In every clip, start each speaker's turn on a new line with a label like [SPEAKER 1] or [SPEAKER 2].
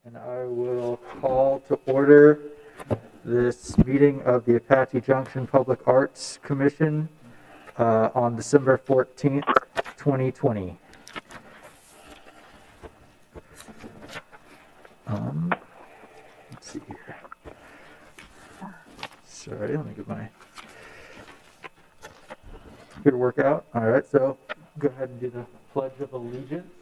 [SPEAKER 1] And I will call to order this meeting of the Apache Junction Public Arts Commission on December 14th, 2020. Let's see here. Sorry, let me get my computer workout. All right, so go ahead and do the Pledge of Allegiance.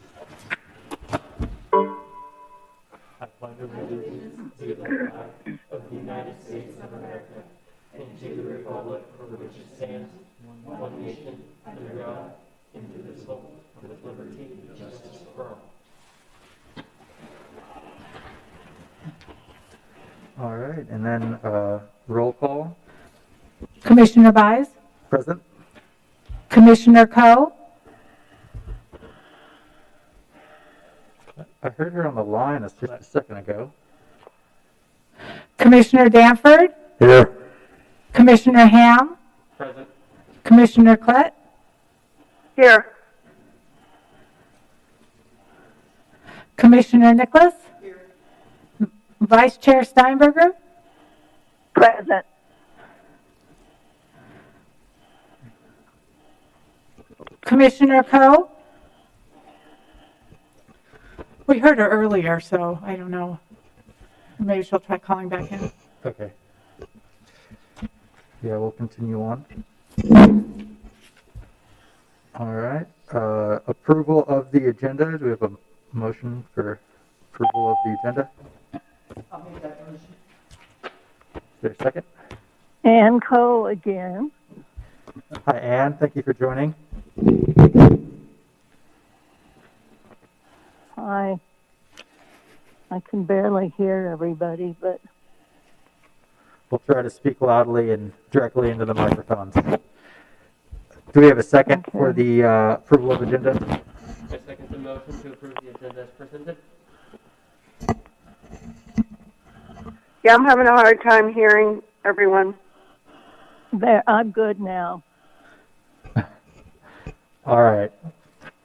[SPEAKER 1] I pledge allegiance to the flag of the United States of America and to the republic for which it stands, one nation, under God, indivisible, with liberty and justice for all. All right, and then roll call.
[SPEAKER 2] Commissioner Buys?
[SPEAKER 1] Present.
[SPEAKER 2] Commissioner Coe?
[SPEAKER 1] I heard her on the line just a second ago.
[SPEAKER 2] Commissioner Danford?
[SPEAKER 1] Here.
[SPEAKER 2] Commissioner Ham?
[SPEAKER 1] Present.
[SPEAKER 2] Commissioner Klett?
[SPEAKER 3] Here.
[SPEAKER 2] Commissioner Nicholas? Here. Vice Chair Steinberger?
[SPEAKER 3] Present.
[SPEAKER 2] Commissioner Coe? We heard her earlier, so I don't know. Maybe she'll try calling back in.
[SPEAKER 1] Okay. Yeah, we'll continue on. All right. Approval of the agenda. Do we have a motion for approval of the agenda?
[SPEAKER 2] I'll make that motion.
[SPEAKER 1] Is there a second?
[SPEAKER 3] Ann Coe again.
[SPEAKER 1] Hi, Ann. Thank you for joining.
[SPEAKER 3] Hi. I can barely hear everybody, but
[SPEAKER 1] We'll try to speak loudly and directly into the microphones. Do we have a second for the approval of agenda?
[SPEAKER 4] I second the motion to approve the agenda as presented.
[SPEAKER 5] Yeah, I'm having a hard time hearing everyone.
[SPEAKER 3] there, I'm good now.
[SPEAKER 1] All right.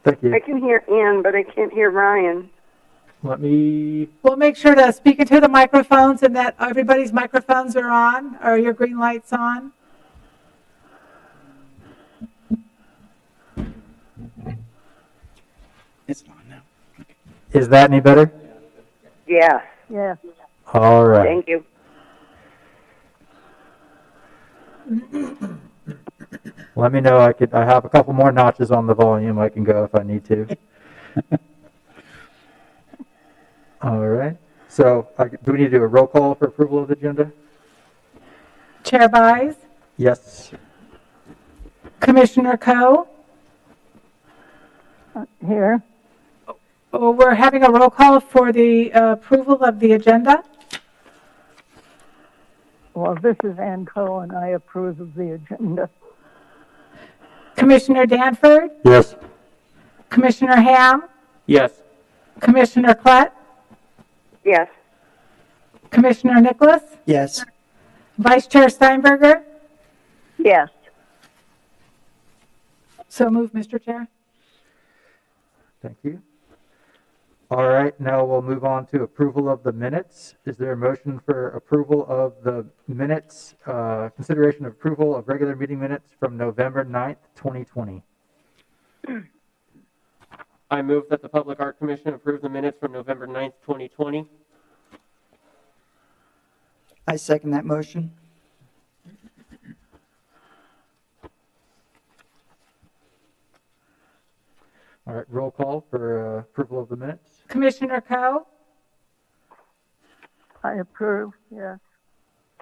[SPEAKER 1] Thank you.
[SPEAKER 5] I can hear Ann, but I can't hear Ryan.
[SPEAKER 1] Let me.
[SPEAKER 2] We'll make sure to speak into the microphones and that everybody's microphones are on, or your green light's on.
[SPEAKER 6] It's on now.
[SPEAKER 1] Is that any better?
[SPEAKER 5] Yeah,
[SPEAKER 3] Yes.
[SPEAKER 1] All right.
[SPEAKER 5] thank you.
[SPEAKER 1] Let me know. I have a couple more notches on the volume. I can go if I need to. All right. So do we need to do a roll call for approval of the agenda?
[SPEAKER 2] Chair Buys?
[SPEAKER 1] Yes.
[SPEAKER 2] Commissioner Coe?
[SPEAKER 3] Here.
[SPEAKER 2] Oh, we're having a roll call for the approval of the agenda.
[SPEAKER 3] Well, this is Ann Coe, and I approve of the agenda.
[SPEAKER 2] Commissioner Danford?
[SPEAKER 1] Yes.
[SPEAKER 2] Commissioner Ham?
[SPEAKER 4] Yes.
[SPEAKER 2] Commissioner Klett?
[SPEAKER 5] Yes,
[SPEAKER 2] Commissioner Nicholas?
[SPEAKER 6] Yes.
[SPEAKER 2] Vice Chair Steinberger?
[SPEAKER 3] Yes.
[SPEAKER 2] So moved, Mr. Chair.
[SPEAKER 1] Thank you. All right. Now we'll move on to approval of the minutes. Is there a motion for approval of the minutes, consideration of approval of regular meeting minutes from November 9th, 2020?
[SPEAKER 4] I move that the Public Art Commission approve the minutes from November 9th, 2020.
[SPEAKER 6] I second that motion.
[SPEAKER 1] All right. Roll call for approval of the minutes.
[SPEAKER 2] Commissioner Coe?
[SPEAKER 3] I approve. Yes.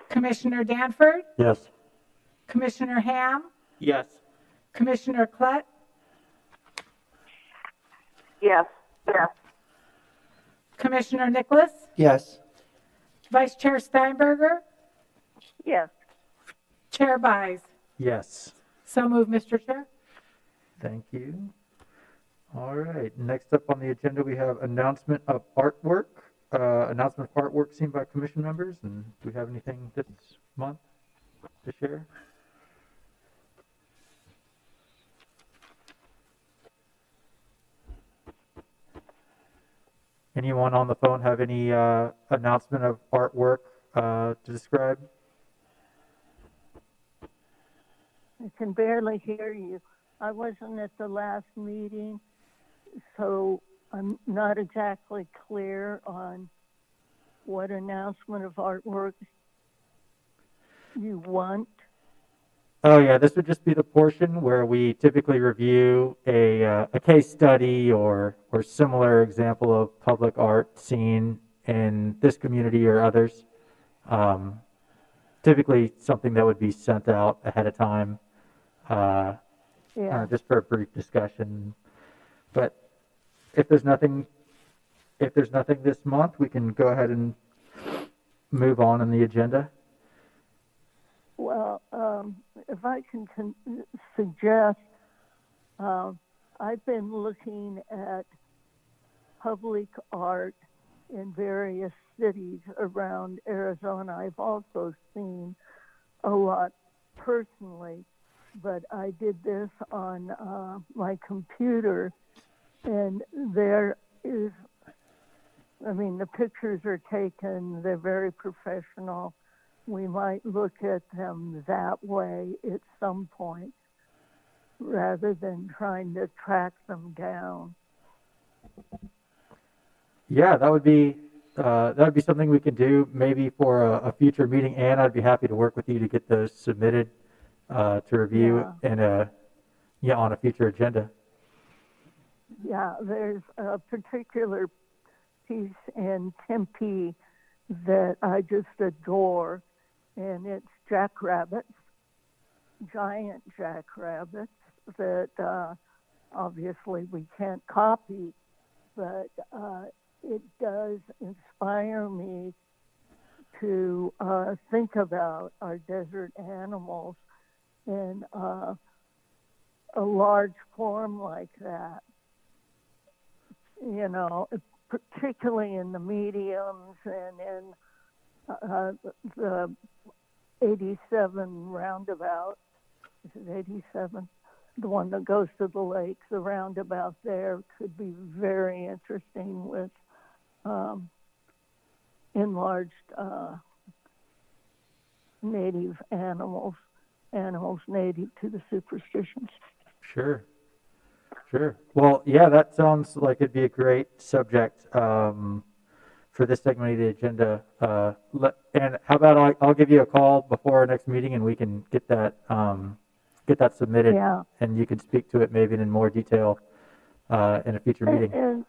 [SPEAKER 2] Commissioner Danford?
[SPEAKER 1] Yes.
[SPEAKER 2] Commissioner Ham?
[SPEAKER 4] Yes.
[SPEAKER 2] Commissioner Klett?
[SPEAKER 5] yes, yes,
[SPEAKER 2] Commissioner Nicholas?
[SPEAKER 6] Yes.
[SPEAKER 2] Vice Chair Steinberger?
[SPEAKER 3] Yes.
[SPEAKER 2] Chair Buys?
[SPEAKER 1] Yes.
[SPEAKER 2] So moved, Mr. Chair.
[SPEAKER 1] Thank you. All right. Next up on the agenda, we have announcement of artwork. Announcement of artwork seen by commission members. And do we have anything this month to share? Anyone on the phone have any announcement of artwork to describe?
[SPEAKER 3] I can barely hear you. I wasn't at the last meeting, so I'm not exactly clear on what announcement of artwork you want.
[SPEAKER 1] Oh yeah, this would just be the portion where we typically review a case study or similar example of public art seen in this community or others. Um, Typically something that would be sent out ahead of time,
[SPEAKER 3] Yeah.
[SPEAKER 1] just for a brief discussion. But if there's nothing, if there's nothing this month, we can go ahead and move on in the agenda.
[SPEAKER 3] Well, if I can suggest, I've been looking at public art in various cities around Arizona. I've also seen a lot personally, but I did this on my computer, and there is, I mean, the pictures are taken, they're very professional. We might look at them that way at some point rather than trying to track them down.
[SPEAKER 1] Yeah, that would be something we can do maybe for a future meeting, and I'd be happy to work with you to get those submitted to review in on a future agenda.
[SPEAKER 3] Yeah, there's a particular piece in Tempe that I just adore, and it's jackrabbits, giant jackrabbits that obviously we can't copy, but it does inspire me to think about our desert animals in a large form like that. You know, particularly in the mediums and in the 87 roundabout. Is it 87? The one that goes to the lake, the roundabout there could be very interesting with enlarged native animals native to the superstitions.
[SPEAKER 1] Sure. Sure. Well, yeah, that sounds like it'd be a great subject for this segment of the agenda. And how about I'll give you a call before our next meeting, and we can get that submitted,
[SPEAKER 3] Yeah.
[SPEAKER 1] and you can speak to it maybe in more detail in a future meeting.
[SPEAKER 3] And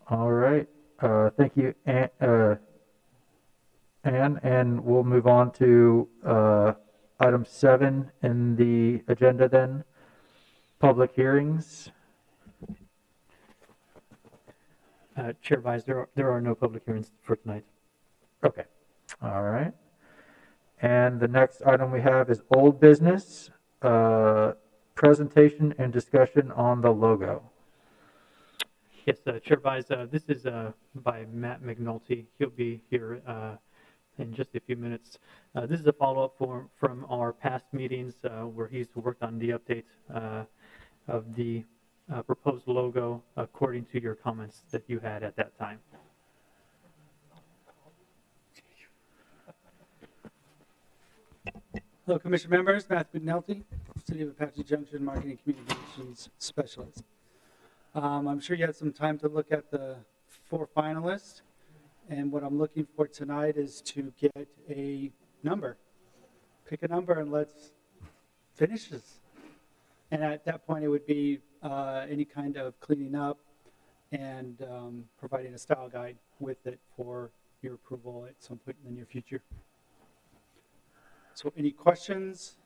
[SPEAKER 1] All right. Thank you, Ann, and we'll move on to item 7 in the agenda then, public hearings.
[SPEAKER 7] Chair Vise, there are no public hearings for tonight.
[SPEAKER 1] Okay. All right. And the next item we have is old business, presentation and discussion on the logo.
[SPEAKER 7] Yes, Chair Vise, this is by Matt McNulty. He'll be here in just a few minutes. This is a follow-up from our past meetings where he's worked on the update of the proposed logo according to your comments that you had at that time.
[SPEAKER 8] Hello, Commission members. Matthew McNulty, City of Apache Junction Marketing Communications Specialist. I'm sure you had some time to look at the 4 finalists, and what I'm looking for tonight is to get a number. Pick a number and let's finish this. And at that point, it would be any kind of cleaning up and providing a style guide with it for your approval at some point in the near future. So any questions?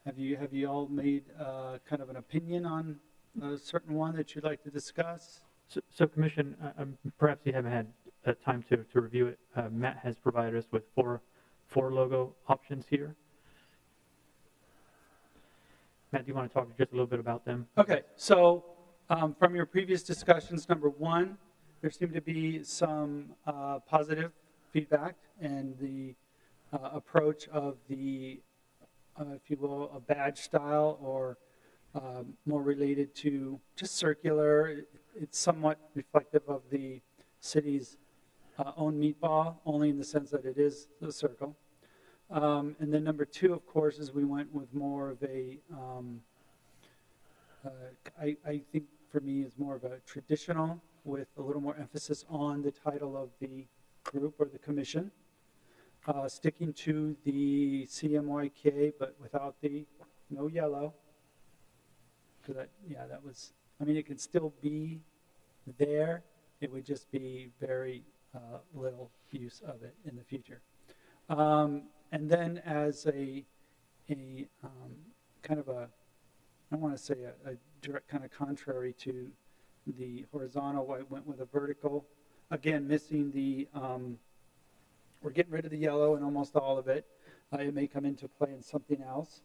[SPEAKER 8] Have you all made kind of an opinion on a certain one that you'd like to discuss?
[SPEAKER 7] So Commission, perhaps you haven't had time to review it. Matt has provided us with four logo options here. Matt, do you want to talk just a little bit about them?
[SPEAKER 8] Okay, so from your previous discussions, number 1, there seemed to be some positive feedback and the approach of the, if you will, a badge style or more related to just circular. It's somewhat reflective of the city's own meatball, only in the sense that it is a circle. And then number two, of course, is we went with more of a, I think for me is more of a traditional with a little more emphasis on the title of the group or the commission. Sticking to the CMYK, but without the no yellow. Because that was, I mean, it could still be there. It would just be very little use of it in the future. And then as a kind of a, I don't want to say a direct kind of contrary to the horizontal, I went with a vertical. Again, missing the, we're getting rid of the yellow and almost all of it. It may come into play in something else.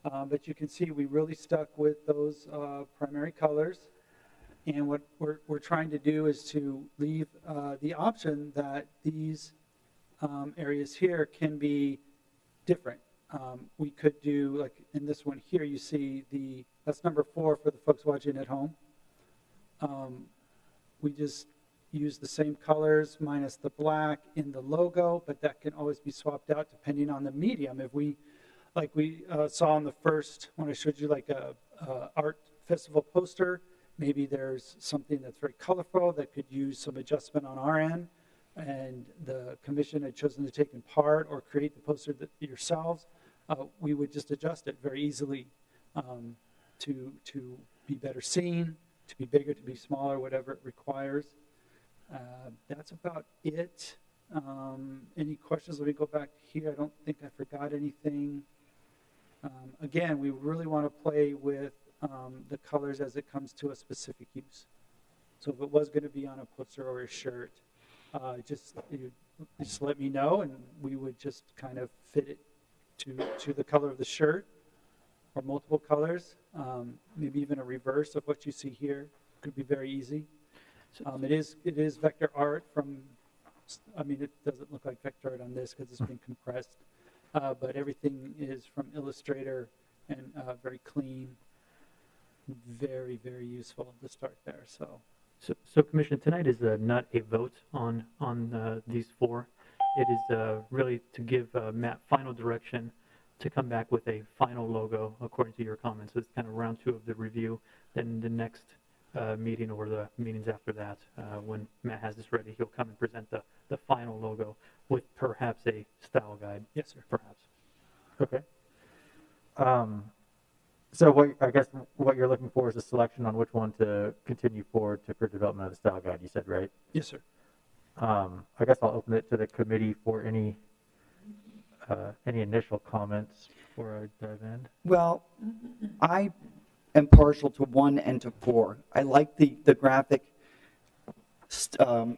[SPEAKER 8] But you can see we really stuck with those primary colors. And what we're trying to do is to leave the option that these areas here can be different. We could do, like in this one here, you see that's number 4 for the folks watching at home. We just use the same colors minus the black in the logo, but that can always be swapped out depending on the medium. If we, like we saw in the first, when I showed you like a art festival poster, maybe there's something that's very colorful that could use some adjustment on our end, and the commission had chosen to take in part or create the poster yourselves, we would just adjust it very easily to be better seen, to be bigger, to be smaller, whatever it requires. That's about it. Any questions? Let me go back here. I don't think I forgot anything. Again, we really want to play with the colors as it comes to a specific use. So if it was going to be on a poster or a shirt, just let me know, and we would just kind of fit it to the color of the shirt, or multiple colors. Maybe even a reverse of what you see here could be very easy. It is vector art from. I mean, it doesn't look like vector art on this because it's been compressed, but everything is from Illustrator and very clean. Very, very useful to start there.
[SPEAKER 7] So Commission, tonight is not a vote on these 4. It is really to give Matt final direction to come back with a final logo according to your comments. It's kind of round 2 of the review. Then the next meeting or the meetings after that, when Matt has this ready, he'll come and present the final logo with perhaps a style guide.
[SPEAKER 8] Yes, sir.
[SPEAKER 7] Perhaps.
[SPEAKER 1] Okay. So I guess what you're looking for is a selection on which one to continue forward to for development of the style guide, you said, right?
[SPEAKER 8] Yes, sir.
[SPEAKER 1] I guess I'll open it to the committee for any initial comments before I dive in.
[SPEAKER 6] Well, I am partial to 1 and to 4. I like the graphic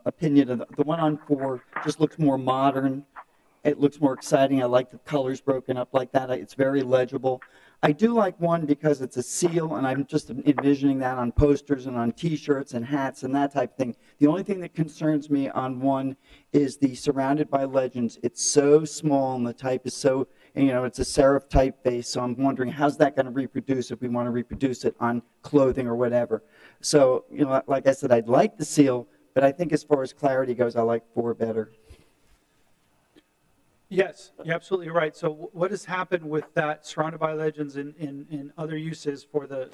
[SPEAKER 6] opinion of the one on 4. Just looks more modern. It looks more exciting. I like the colors broken up like that. It's very legible. I do like 1 because it's a seal, and I'm just envisioning that on posters and on T-shirts and hats and that type of thing. The only thing that concerns me on 1 is the surrounded by legends. It's so small, and the type is so, it's a serif typeface, so I'm wondering how's that going to reproduce if we want to reproduce it on clothing or whatever. So, like I said, I'd like the seal, but I think as far as clarity goes, I like 4 better.
[SPEAKER 8] Yes, you're absolutely right. So what has happened with that surrounded by legends in other uses for the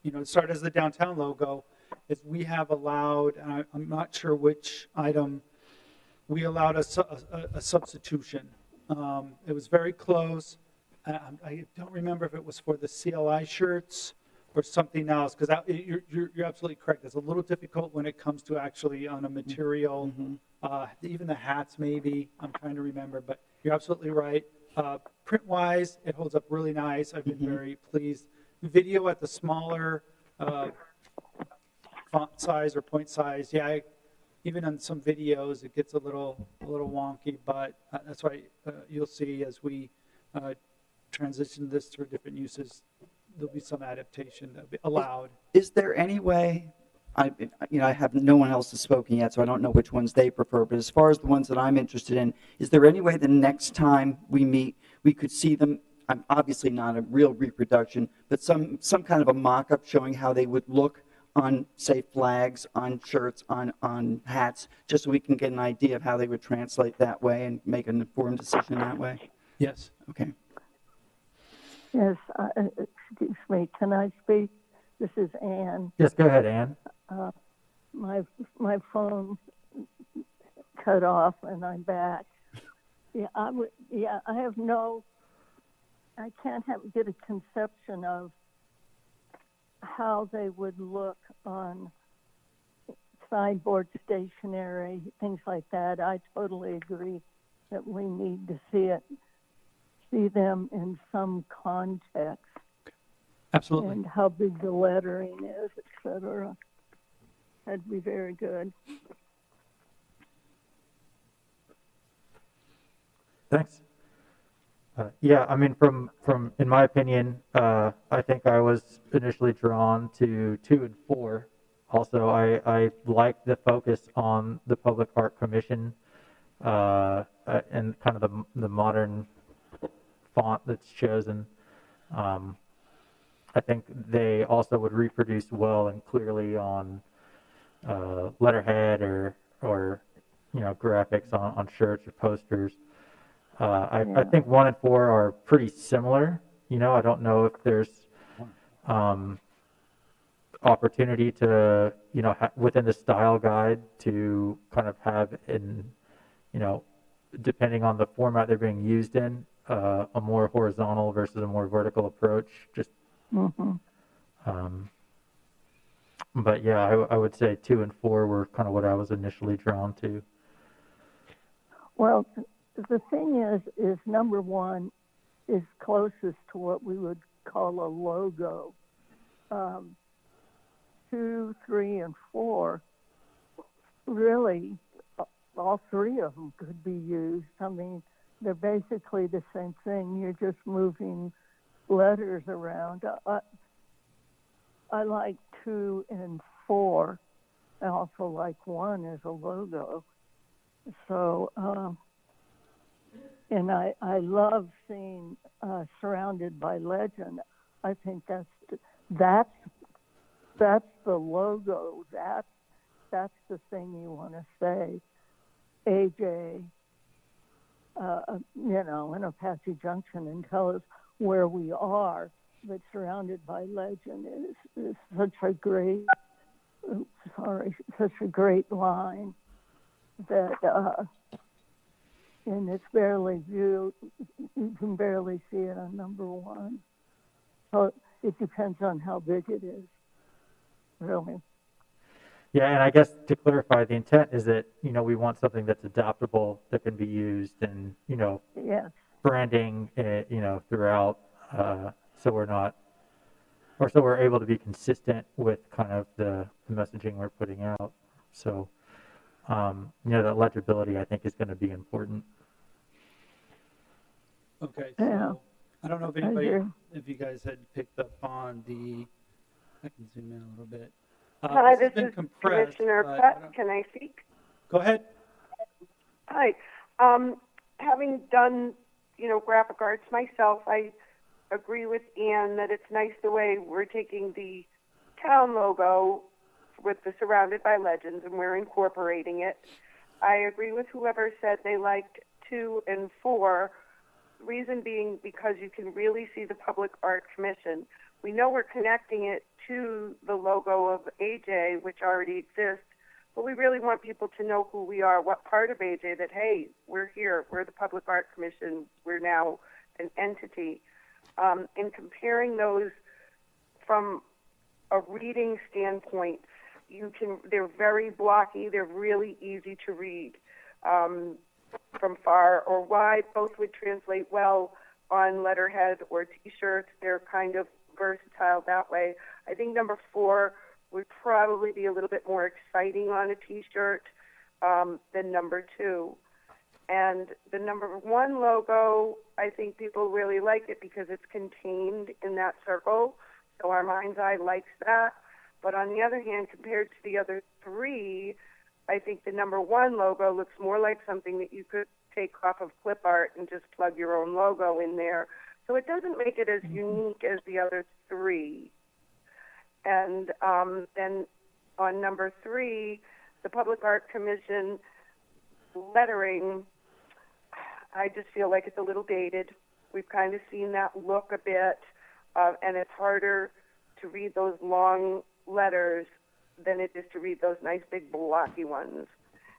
[SPEAKER 8] it started as the downtown logo, is we have allowed, and I'm not sure which item, we allowed a substitution. It was very close. I don't remember if it was for the CLI shirts or something else, because you're absolutely correct. It's a little difficult when it comes to actually on a material. Even the hats, maybe. I'm trying to remember, but you're absolutely right. Print-wise, it holds up really nice. I've been very pleased. Video at the smaller font size or point size, even on some videos, it gets a little wonky, but that's why you'll see as we transition this through different uses, there'll be some adaptation that'll be allowed.
[SPEAKER 6] Is there any way, I have no one else has spoken yet, so I don't know which ones they prefer, but as far as the ones that I'm interested in, is there any way the next time we meet, we could see them I'm obviously not a real reproduction, but some kind of a mock-up showing how they would look on, say, flags, on shirts, on hats, just so we can get an idea of how they would translate that way and make an informed decision that way?
[SPEAKER 8] Yes.
[SPEAKER 6] Okay.
[SPEAKER 3] Yes, excuse me, can I speak? This is Ann.
[SPEAKER 1] Yes, go ahead, Ann.
[SPEAKER 3] My phone cut off and I'm back. Yeah, I can't get a conception of how they would look on sideboard stationery, things like that. I totally agree that we need to see them in some context.
[SPEAKER 8] Absolutely.
[SPEAKER 3] And how big the lettering is, etc. That'd be very good.
[SPEAKER 1] Thanks. Yeah, I mean, from in my opinion, I think I was initially drawn to 2 and 4. Also, I like the focus on the Public Art Commission and kind of the modern font that's chosen. I think they also would reproduce well and clearly on letterhead or graphics on shirts or posters. I think 1 and 4 are pretty similar. I don't know if there's opportunity to, within the style guide to kind of have depending on the format they're being used in, a more horizontal versus a more vertical approach. Just, but yeah, I would say 2 and 4 were kind of what I was initially drawn to.
[SPEAKER 3] Well, the thing is number 1 is closest to what we would call a logo. 2, 3, and 4, really, all 3 of them could be used. I mean, they're basically the same thing. You're just moving letters around. I like 2 and 4. I also like 1 as a logo. So, and I love seeing Surrounded by Legend. I think that's the logo. That's the thing you want to say. AJ, in Apache Junction, and tell us where we are. But Surrounded by Legend is such a great line that, and it's barely viewed. You can barely see it on number 1. So it depends on how big it is, really.
[SPEAKER 1] Yeah, and I guess to clarify, the intent is that, we want something that's adaptable, that can be used and,
[SPEAKER 3] Yes.
[SPEAKER 1] branding, throughout, so we're able to be consistent with kind of the messaging we're putting out. So, that legibility, I think, is going to be important.
[SPEAKER 8] Okay, so
[SPEAKER 3] Yeah.
[SPEAKER 8] I don't know if you guys had picked up on I can zoom in a little bit.
[SPEAKER 5] Hi,
[SPEAKER 8] has
[SPEAKER 5] this
[SPEAKER 8] been
[SPEAKER 5] is
[SPEAKER 8] compressed,
[SPEAKER 5] Commissioner
[SPEAKER 8] but
[SPEAKER 5] Pett. Can I speak?
[SPEAKER 8] Go ahead.
[SPEAKER 5] Hi. Having done, graphic arts myself, I agree with Ann that it's nice the way we're taking the town logo with the Surrounded by Legends and we're incorporating it. I agree with whoever said they liked 2 and 4. Reason being because you can really see the Public Art Commission. We know we're connecting it to the logo of AJ, which already exists, but we really want people to know who we are, what part of AJ, that, hey, we're here, we're the Public Art Commission, we're now an entity. In comparing those from a reading standpoint, they're very blocky, they're really easy to read. From far or wide, both would translate well on letterhead or T-shirts. They're kind of versatile that way. I think number 4 would probably be a little bit more exciting on a T-shirt than number 2. And the number 1 logo, I think people really like it because it's contained in that circle. So our mind's eye likes that. But on the other hand, compared to the other 3, I think the number 1 logo looks more like something that you could take off of clip art and just plug your own logo in there So it doesn't make it as unique as the other three. And then on number 3, the Public Art Commission lettering, I just feel like it's a little dated. We've kind of seen that look a bit, and it's harder to read those long letters than it is to read those nice big blocky ones.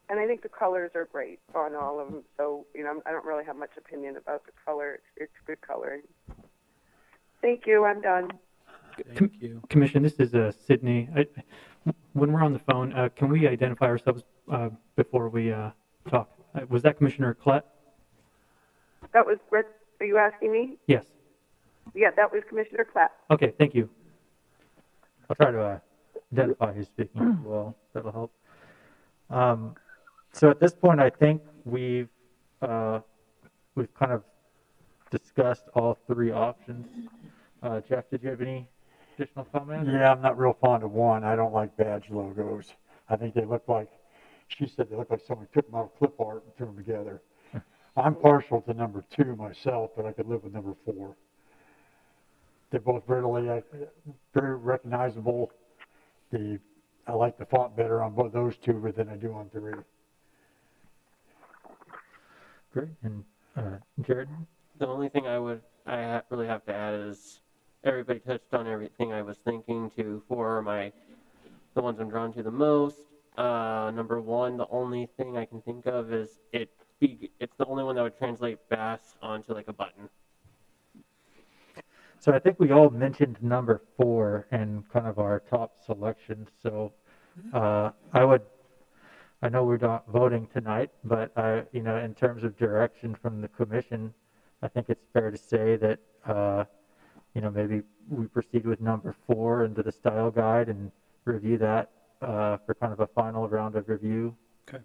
[SPEAKER 5] And I think the colors are great on all of them. So, I don't really have much opinion about the color. It's good coloring. Thank you. I'm done.
[SPEAKER 8] Thank you.
[SPEAKER 7] Commission, this is Sydney. When we're on the phone, can we identify ourselves before we talk? Was that Commissioner Klett?
[SPEAKER 5] That was, are you asking me?
[SPEAKER 7] Yes.
[SPEAKER 5] Yeah, that was Commissioner Clapp.
[SPEAKER 7] Okay, thank you.
[SPEAKER 1] I'll try to identify who's speaking as well. That'll help. So at this point, I think we've kind of discussed all 3 options. Jeff, did you have any additional comments?
[SPEAKER 9] Yeah, I'm not real fond of one. I don't like badge logos. I think they look like, she said they look like someone took them out of clip art and threw them together. I'm partial to number 2 myself, but I could live with number 4. They're both very recognizable. I like the font better on both those 2 than I do on 3.
[SPEAKER 1] Great. And Jared?
[SPEAKER 4] The only thing I really have to add is everybody touched on everything I was thinking to for the ones I'm drawn to the most. Number 1, the only thing I can think of is it's the only one that would translate best onto like a button.
[SPEAKER 1] So I think we all mentioned number 4 and kind of our top selections. So I know we're not voting tonight, but in terms of direction from the commission, I think it's fair to say that maybe we proceed with number 4 into the style guide and review that for kind of a final round of review.
[SPEAKER 8] Okay.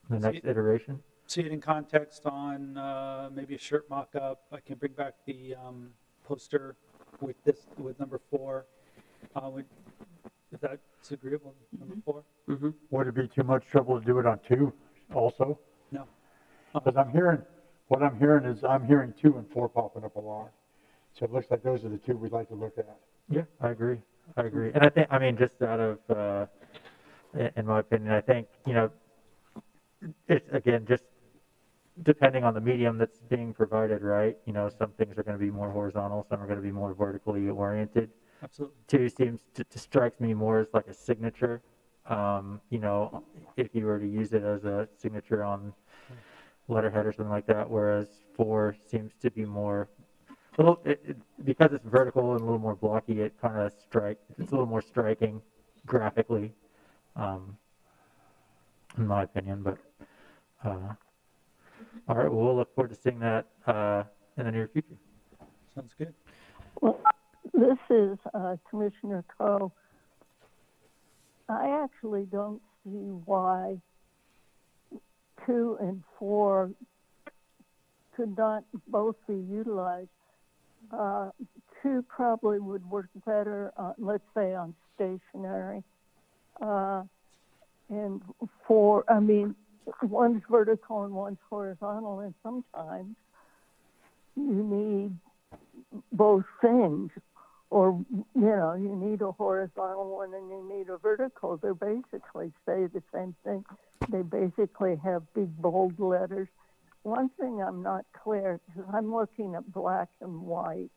[SPEAKER 1] The next iteration.
[SPEAKER 8] See it in context on maybe a shirt mock-up. I can bring back the poster with number 4. If that's agreeable, number 4.
[SPEAKER 4] Mm-hmm.
[SPEAKER 9] Would it be too much trouble to do it on 2 also?
[SPEAKER 8] No.
[SPEAKER 9] Because I'm hearing 2 and 4 popping up a lot. So it looks like those are the 2 we'd like to look at.
[SPEAKER 1] Yeah, I agree. And I think, just out of, in my opinion, I think, it's, again, just depending on the medium that's being provided, right? Some things are going to be more horizontal, some are going to be more vertically oriented.
[SPEAKER 8] Absolutely.
[SPEAKER 1] 2 seems to strikes me more as like a signature. If you were to use it as a signature on letterhead or something like that, whereas 4 seems to be more, because it's vertical and a little more blocky, it's a little more striking graphically, in my opinion. But all right, well, we'll look forward to seeing that in the near future.
[SPEAKER 8] Sounds good.
[SPEAKER 3] Well, this is Commissioner Coe. I actually don't see why 2 and 4 could not both be utilized. 2 probably would work better, let's say, on stationery. And 4, one's vertical and one's horizontal, and sometimes you need both things. Or, you need a horizontal one and you need a vertical. They basically say the same thing. They basically have big, bold letters. One thing I'm not clear, because I'm looking at black and white,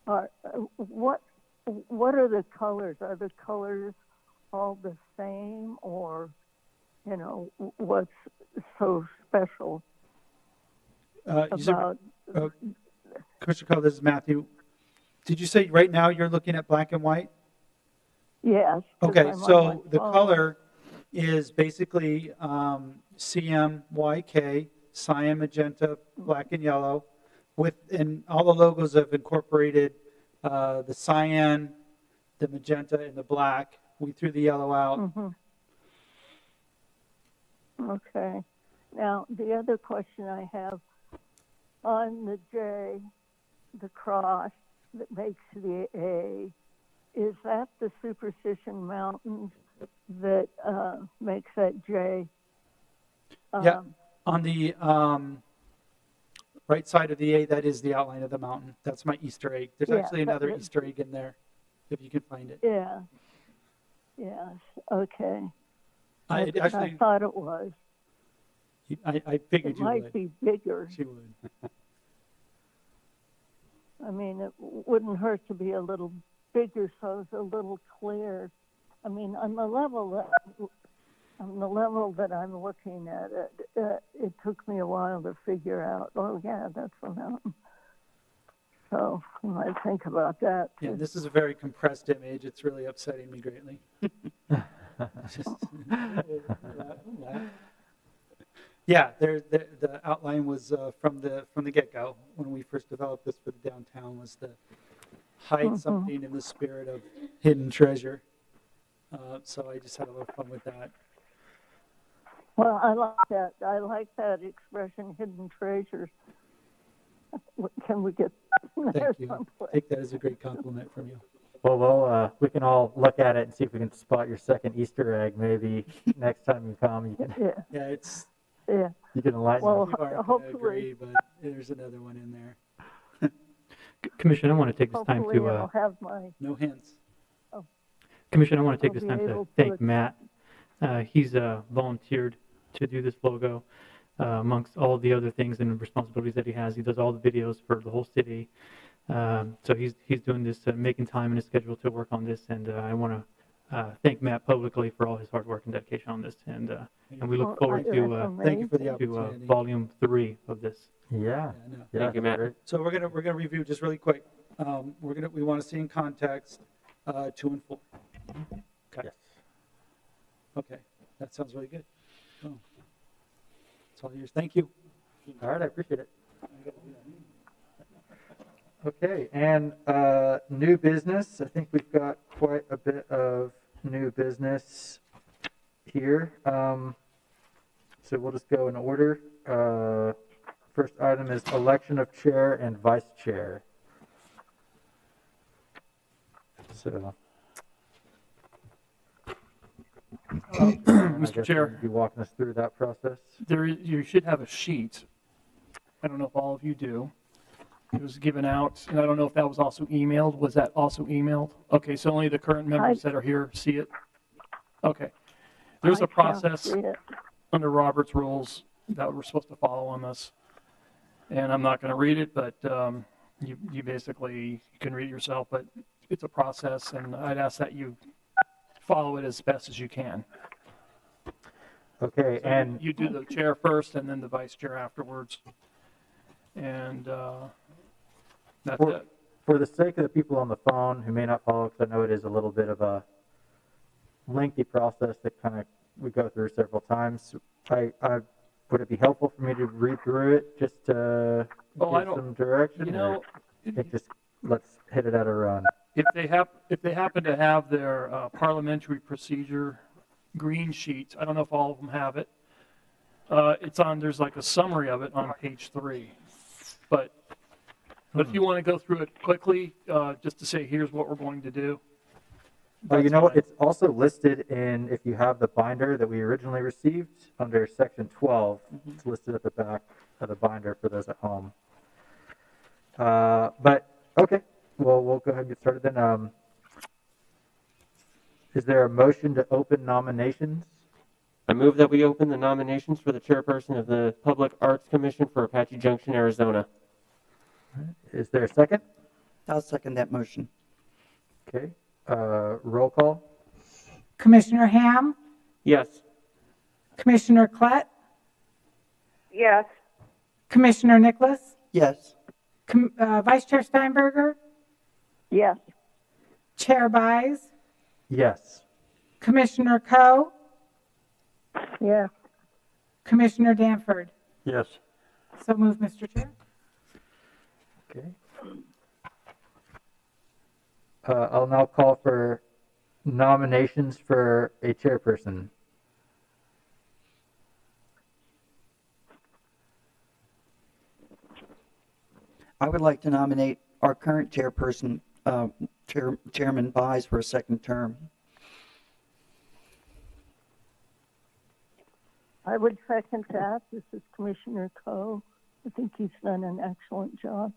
[SPEAKER 3] what are the colors? Are the colors all the same, or, what's so special about...
[SPEAKER 8] Commissioner Coe, this is Matthew. Did you say right now you're looking at black and white?
[SPEAKER 3] Yes.
[SPEAKER 8] Okay, so the color is basically CMYK, cyan, magenta, black, and yellow. And all the logos have incorporated the cyan, the magenta, and the black. We threw the yellow out.
[SPEAKER 3] Mm-hmm. Okay. Now, the other question I have, on the J, the cross that makes the A, is that the Superstition Mountains that makes that J?
[SPEAKER 8] Yeah. On the right side of the A, that is the outline of the mountain. That's my Easter egg. There's
[SPEAKER 3] Yeah,
[SPEAKER 8] actually another
[SPEAKER 3] that-
[SPEAKER 8] Easter egg in there, if you can find it.
[SPEAKER 3] Yeah. Yes. Okay.
[SPEAKER 8] I
[SPEAKER 3] I
[SPEAKER 8] actually,
[SPEAKER 3] thought it was.
[SPEAKER 8] I figured
[SPEAKER 3] It
[SPEAKER 8] you
[SPEAKER 3] might
[SPEAKER 8] would.
[SPEAKER 3] be bigger.
[SPEAKER 8] She would.
[SPEAKER 3] I mean, it wouldn't hurt to be a little bigger so it's a little clear. I mean, on the level that I'm looking at it, it took me a while to figure out, oh yeah, that's a mountain. So you might think about that
[SPEAKER 8] Yeah,
[SPEAKER 3] too.
[SPEAKER 8] this is a very compressed image. It's really upsetting me greatly. Just, yeah, the outline was from the get-go when we first developed this for the downtown was to hide something in the spirit of hidden treasure. So I just had a little fun with that.
[SPEAKER 3] Well, I like that. I like that expression, hidden treasures. Can we get that
[SPEAKER 8] Thank you.
[SPEAKER 3] someplace?
[SPEAKER 8] Take that as a great compliment from you.
[SPEAKER 1] Well, we can all look at it and see if we can spot your second Easter egg. Maybe next time you come, you can
[SPEAKER 3] Yeah,
[SPEAKER 8] Yeah, it's
[SPEAKER 3] yeah.
[SPEAKER 1] you can enlighten
[SPEAKER 3] Well,
[SPEAKER 1] us.
[SPEAKER 8] you aren't gonna
[SPEAKER 3] hopefully-
[SPEAKER 8] agree, but there's another one in there.
[SPEAKER 7] Commissioner, I want to take this time
[SPEAKER 3] Hopefully
[SPEAKER 7] to,
[SPEAKER 3] I'll have my,
[SPEAKER 8] No hints.
[SPEAKER 7] Commissioner, I want to take
[SPEAKER 3] I'll
[SPEAKER 7] this
[SPEAKER 3] be
[SPEAKER 7] time to
[SPEAKER 3] able to
[SPEAKER 7] thank
[SPEAKER 3] ex-
[SPEAKER 7] Matt. He's volunteered to do this logo amongst all the other things and responsibilities that he has. He does all the videos for the whole city. So he's doing this, making time in his schedule to work on this. And I want to thank Matt publicly for all his hard work and dedication on this. And we look forward
[SPEAKER 3] that's
[SPEAKER 7] to
[SPEAKER 8] Thank you for the
[SPEAKER 3] amazing.
[SPEAKER 8] opportunity.
[SPEAKER 7] volume 3 of this.
[SPEAKER 1] Yeah.
[SPEAKER 8] Yeah, no.
[SPEAKER 1] Yeah,
[SPEAKER 4] Thank you, Matt.
[SPEAKER 1] great.
[SPEAKER 8] So we're gonna review just really quick. We want to see in context 2 and 4. Okay.
[SPEAKER 1] Yes.
[SPEAKER 8] Okay, that sounds really good. Oh. It's all yours. Thank you.
[SPEAKER 1] All right, I appreciate it. Okay, and new business. I think we've got quite a bit of new business here. So we'll just go in order. First item is election of chair and vice chair. So, I
[SPEAKER 10] Mr.
[SPEAKER 1] guess
[SPEAKER 10] Chair,
[SPEAKER 1] you'd be walking us through that process.
[SPEAKER 10] you should have a sheet. I don't know if all of you do. It was given out, and I don't know if that was also emailed. Was that also emailed? Okay, so only the current members that are here see it? Okay. There's
[SPEAKER 3] I
[SPEAKER 10] a
[SPEAKER 3] can't
[SPEAKER 10] process
[SPEAKER 3] see it.
[SPEAKER 10] under Robert's rules that we're supposed to follow on this. And I'm not going to read it, but you basically you can read it yourself, but it's a process, and I'd ask that you follow it as best as you can.
[SPEAKER 1] Okay,
[SPEAKER 10] So
[SPEAKER 1] and
[SPEAKER 10] you do the chair first and then the vice chair afterwards. And that's
[SPEAKER 1] For-
[SPEAKER 10] it.
[SPEAKER 1] for the sake of the people on the phone who may not follow, because I know it is a little bit of a lengthy process that kind of we go through several times. Would it be helpful for me to read through it just to
[SPEAKER 10] Oh, I
[SPEAKER 1] give
[SPEAKER 10] don't-
[SPEAKER 1] some direction?
[SPEAKER 10] You
[SPEAKER 1] or
[SPEAKER 10] know,
[SPEAKER 1] I think just let's hit it at a run.
[SPEAKER 10] if they happen to have their parliamentary procedure green sheets, I don't know if all of them have it. There's like a summary of it on page 3. But if you want to go through it quickly, just to say, here's what we're going to do.
[SPEAKER 1] Oh, you
[SPEAKER 10] that's
[SPEAKER 1] know what?
[SPEAKER 10] fine.
[SPEAKER 1] It's also listed in, if you have the binder that we originally received under section 12, it's listed at the back of the binder for those at home. But, okay, well, we'll go ahead and get started then. Is there a motion to open nominations?
[SPEAKER 4] I move that we open the nominations for the chairperson of the Public Arts Commission for Apache Junction, Arizona.
[SPEAKER 1] Is there a second?
[SPEAKER 6] I'll second that motion.
[SPEAKER 1] Okay, roll call?
[SPEAKER 2] Commissioner Ham,
[SPEAKER 4] Yes.
[SPEAKER 2] Commissioner Klett,
[SPEAKER 5] Yes.
[SPEAKER 2] Commissioner Nicholas,
[SPEAKER 6] Yes.
[SPEAKER 2] Vice Chair Steinberger,
[SPEAKER 3] Yes.
[SPEAKER 2] Chair Buys,
[SPEAKER 1] Yes.
[SPEAKER 2] Commissioner Coe,
[SPEAKER 3] Yes.
[SPEAKER 2] Commissioner Danford.
[SPEAKER 9] Yes.
[SPEAKER 2] So move, Mr. Chair.
[SPEAKER 1] Okay. I'll now call for nominations for a chairperson.
[SPEAKER 6] I would like to nominate our current chairperson, Chairman Buys, for a second term.
[SPEAKER 3] I would second that. This is Commissioner Coe. I think he's done an excellent job.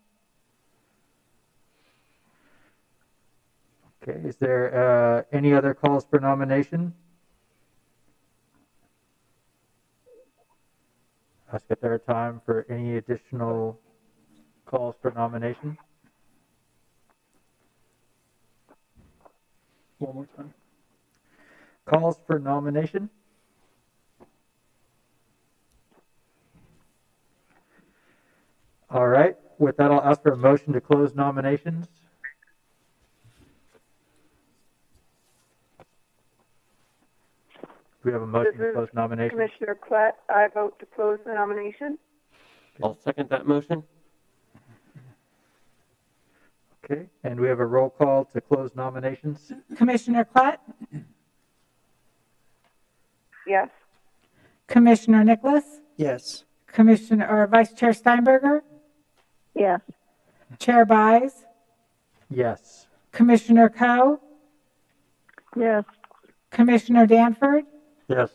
[SPEAKER 1] Okay, is there any other calls for nomination? Ask if there are time for any additional calls for nomination.
[SPEAKER 10] One more time.
[SPEAKER 1] Calls for nomination? All right, with that, I'll ask for a motion to close nominations. Do we have a motion
[SPEAKER 5] This
[SPEAKER 1] to
[SPEAKER 5] is
[SPEAKER 1] close nominations?
[SPEAKER 5] Commissioner Klett. I vote to close the nomination.
[SPEAKER 4] I'll second that motion.
[SPEAKER 1] Okay, and we have a roll call to close nominations.
[SPEAKER 2] Commissioner Klett,
[SPEAKER 5] Yes.
[SPEAKER 2] Commissioner Nicholas,
[SPEAKER 6] Yes.
[SPEAKER 2] Commissioner or Vice Chair Steinberger,
[SPEAKER 3] Yes.
[SPEAKER 2] Chair Buys,
[SPEAKER 1] Yes.
[SPEAKER 2] Commissioner Coe,
[SPEAKER 3] Yes.
[SPEAKER 2] Commissioner Danford,
[SPEAKER 9] Yes.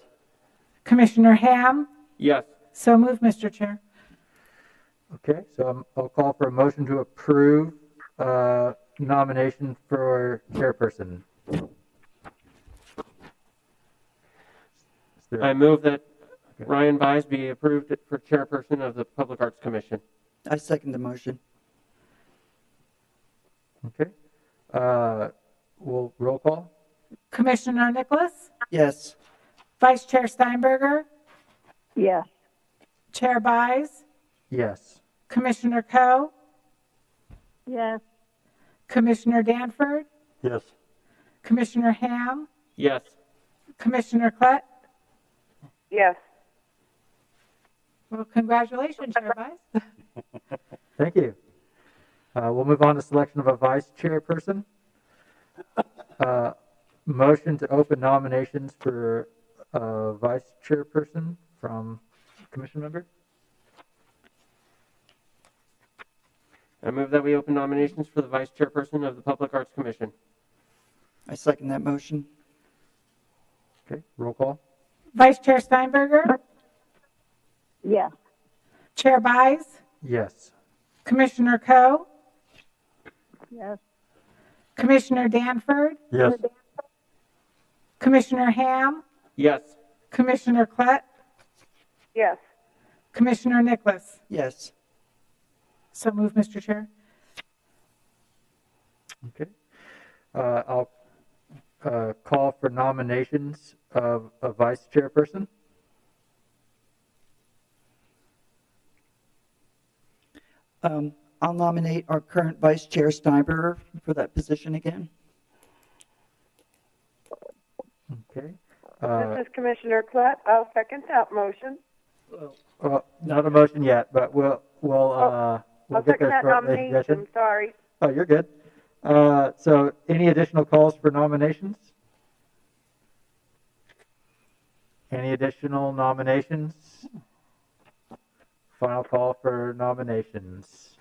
[SPEAKER 2] Commissioner Ham.
[SPEAKER 4] Yes.
[SPEAKER 2] So moved, Mr. Chair.
[SPEAKER 1] Okay, so I'll call for a motion to approve nomination for chairperson.
[SPEAKER 4] I move that Ryan Buys be approved for chairperson of the Public Arts Commission.
[SPEAKER 6] I second the motion.
[SPEAKER 1] Okay, we'll roll call.
[SPEAKER 2] Commissioner Nicholas,
[SPEAKER 6] Yes.
[SPEAKER 2] Vice Chair Steinberger,
[SPEAKER 3] Yes.
[SPEAKER 2] Chair Buys,
[SPEAKER 1] Yes.
[SPEAKER 2] Commissioner Coe,
[SPEAKER 3] Yes.
[SPEAKER 2] Commissioner Danford,
[SPEAKER 9] Yes.
[SPEAKER 2] Commissioner Ham,
[SPEAKER 4] Yes.
[SPEAKER 2] Commissioner Klett.
[SPEAKER 5] Yes.
[SPEAKER 2] Well, congratulations, Chair Buys.
[SPEAKER 1] Thank you. We'll move on to selection of a vice chairperson. Motion to open nominations for a vice chairperson from commission member.
[SPEAKER 4] I move that we open nominations for the vice chairperson of the Public Arts Commission.
[SPEAKER 6] I second that motion.
[SPEAKER 1] Okay, roll call.
[SPEAKER 2] Vice Chair Steinberger,
[SPEAKER 3] Yes.
[SPEAKER 2] Chair Buys,
[SPEAKER 1] Yes.
[SPEAKER 2] Commissioner Coe,
[SPEAKER 3] Yes.
[SPEAKER 2] Commissioner Danford,
[SPEAKER 9] Yes.
[SPEAKER 2] Commissioner Ham,
[SPEAKER 4] Yes.
[SPEAKER 2] Commissioner Klett,
[SPEAKER 5] Yes.
[SPEAKER 2] Commissioner Nicholas.
[SPEAKER 6] Yes.
[SPEAKER 2] So moved, Mr. Chair.
[SPEAKER 1] Okay. I'll call for nominations of a vice chairperson.
[SPEAKER 6] I'll nominate our current Vice Chair Steinberger for that position again.
[SPEAKER 1] Okay.
[SPEAKER 5] This is Commissioner Klett. I'll second that motion.
[SPEAKER 1] Well, not a motion yet, but we'll
[SPEAKER 5] I'll
[SPEAKER 1] get
[SPEAKER 5] second
[SPEAKER 1] there
[SPEAKER 5] that
[SPEAKER 1] shortly.
[SPEAKER 5] nomination. Sorry.
[SPEAKER 1] Oh, you're good. So any additional calls for nominations? Any additional nominations? Final call for nominations.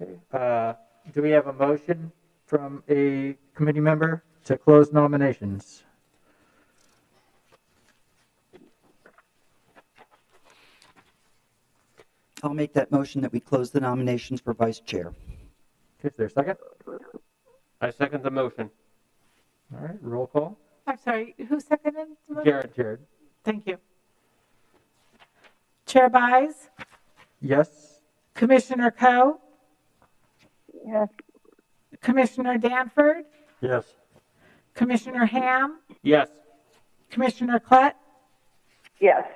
[SPEAKER 1] Okay. Do we have a motion from a committee member to close nominations?
[SPEAKER 6] I'll make that motion that we close the nominations for Vice Chair.
[SPEAKER 1] Okay, is there a second?
[SPEAKER 4] I second the motion.
[SPEAKER 1] All right, roll call.
[SPEAKER 2] I'm sorry, who seconded the motion?
[SPEAKER 1] Jared.
[SPEAKER 2] Thank you. Chair Buys,
[SPEAKER 1] Yes.
[SPEAKER 2] Commissioner Coe,
[SPEAKER 3] Yes.
[SPEAKER 2] Commissioner Danford,
[SPEAKER 9] Yes.
[SPEAKER 2] Commissioner Ham,
[SPEAKER 4] Yes.
[SPEAKER 2] Commissioner Klett,
[SPEAKER 5] Yes.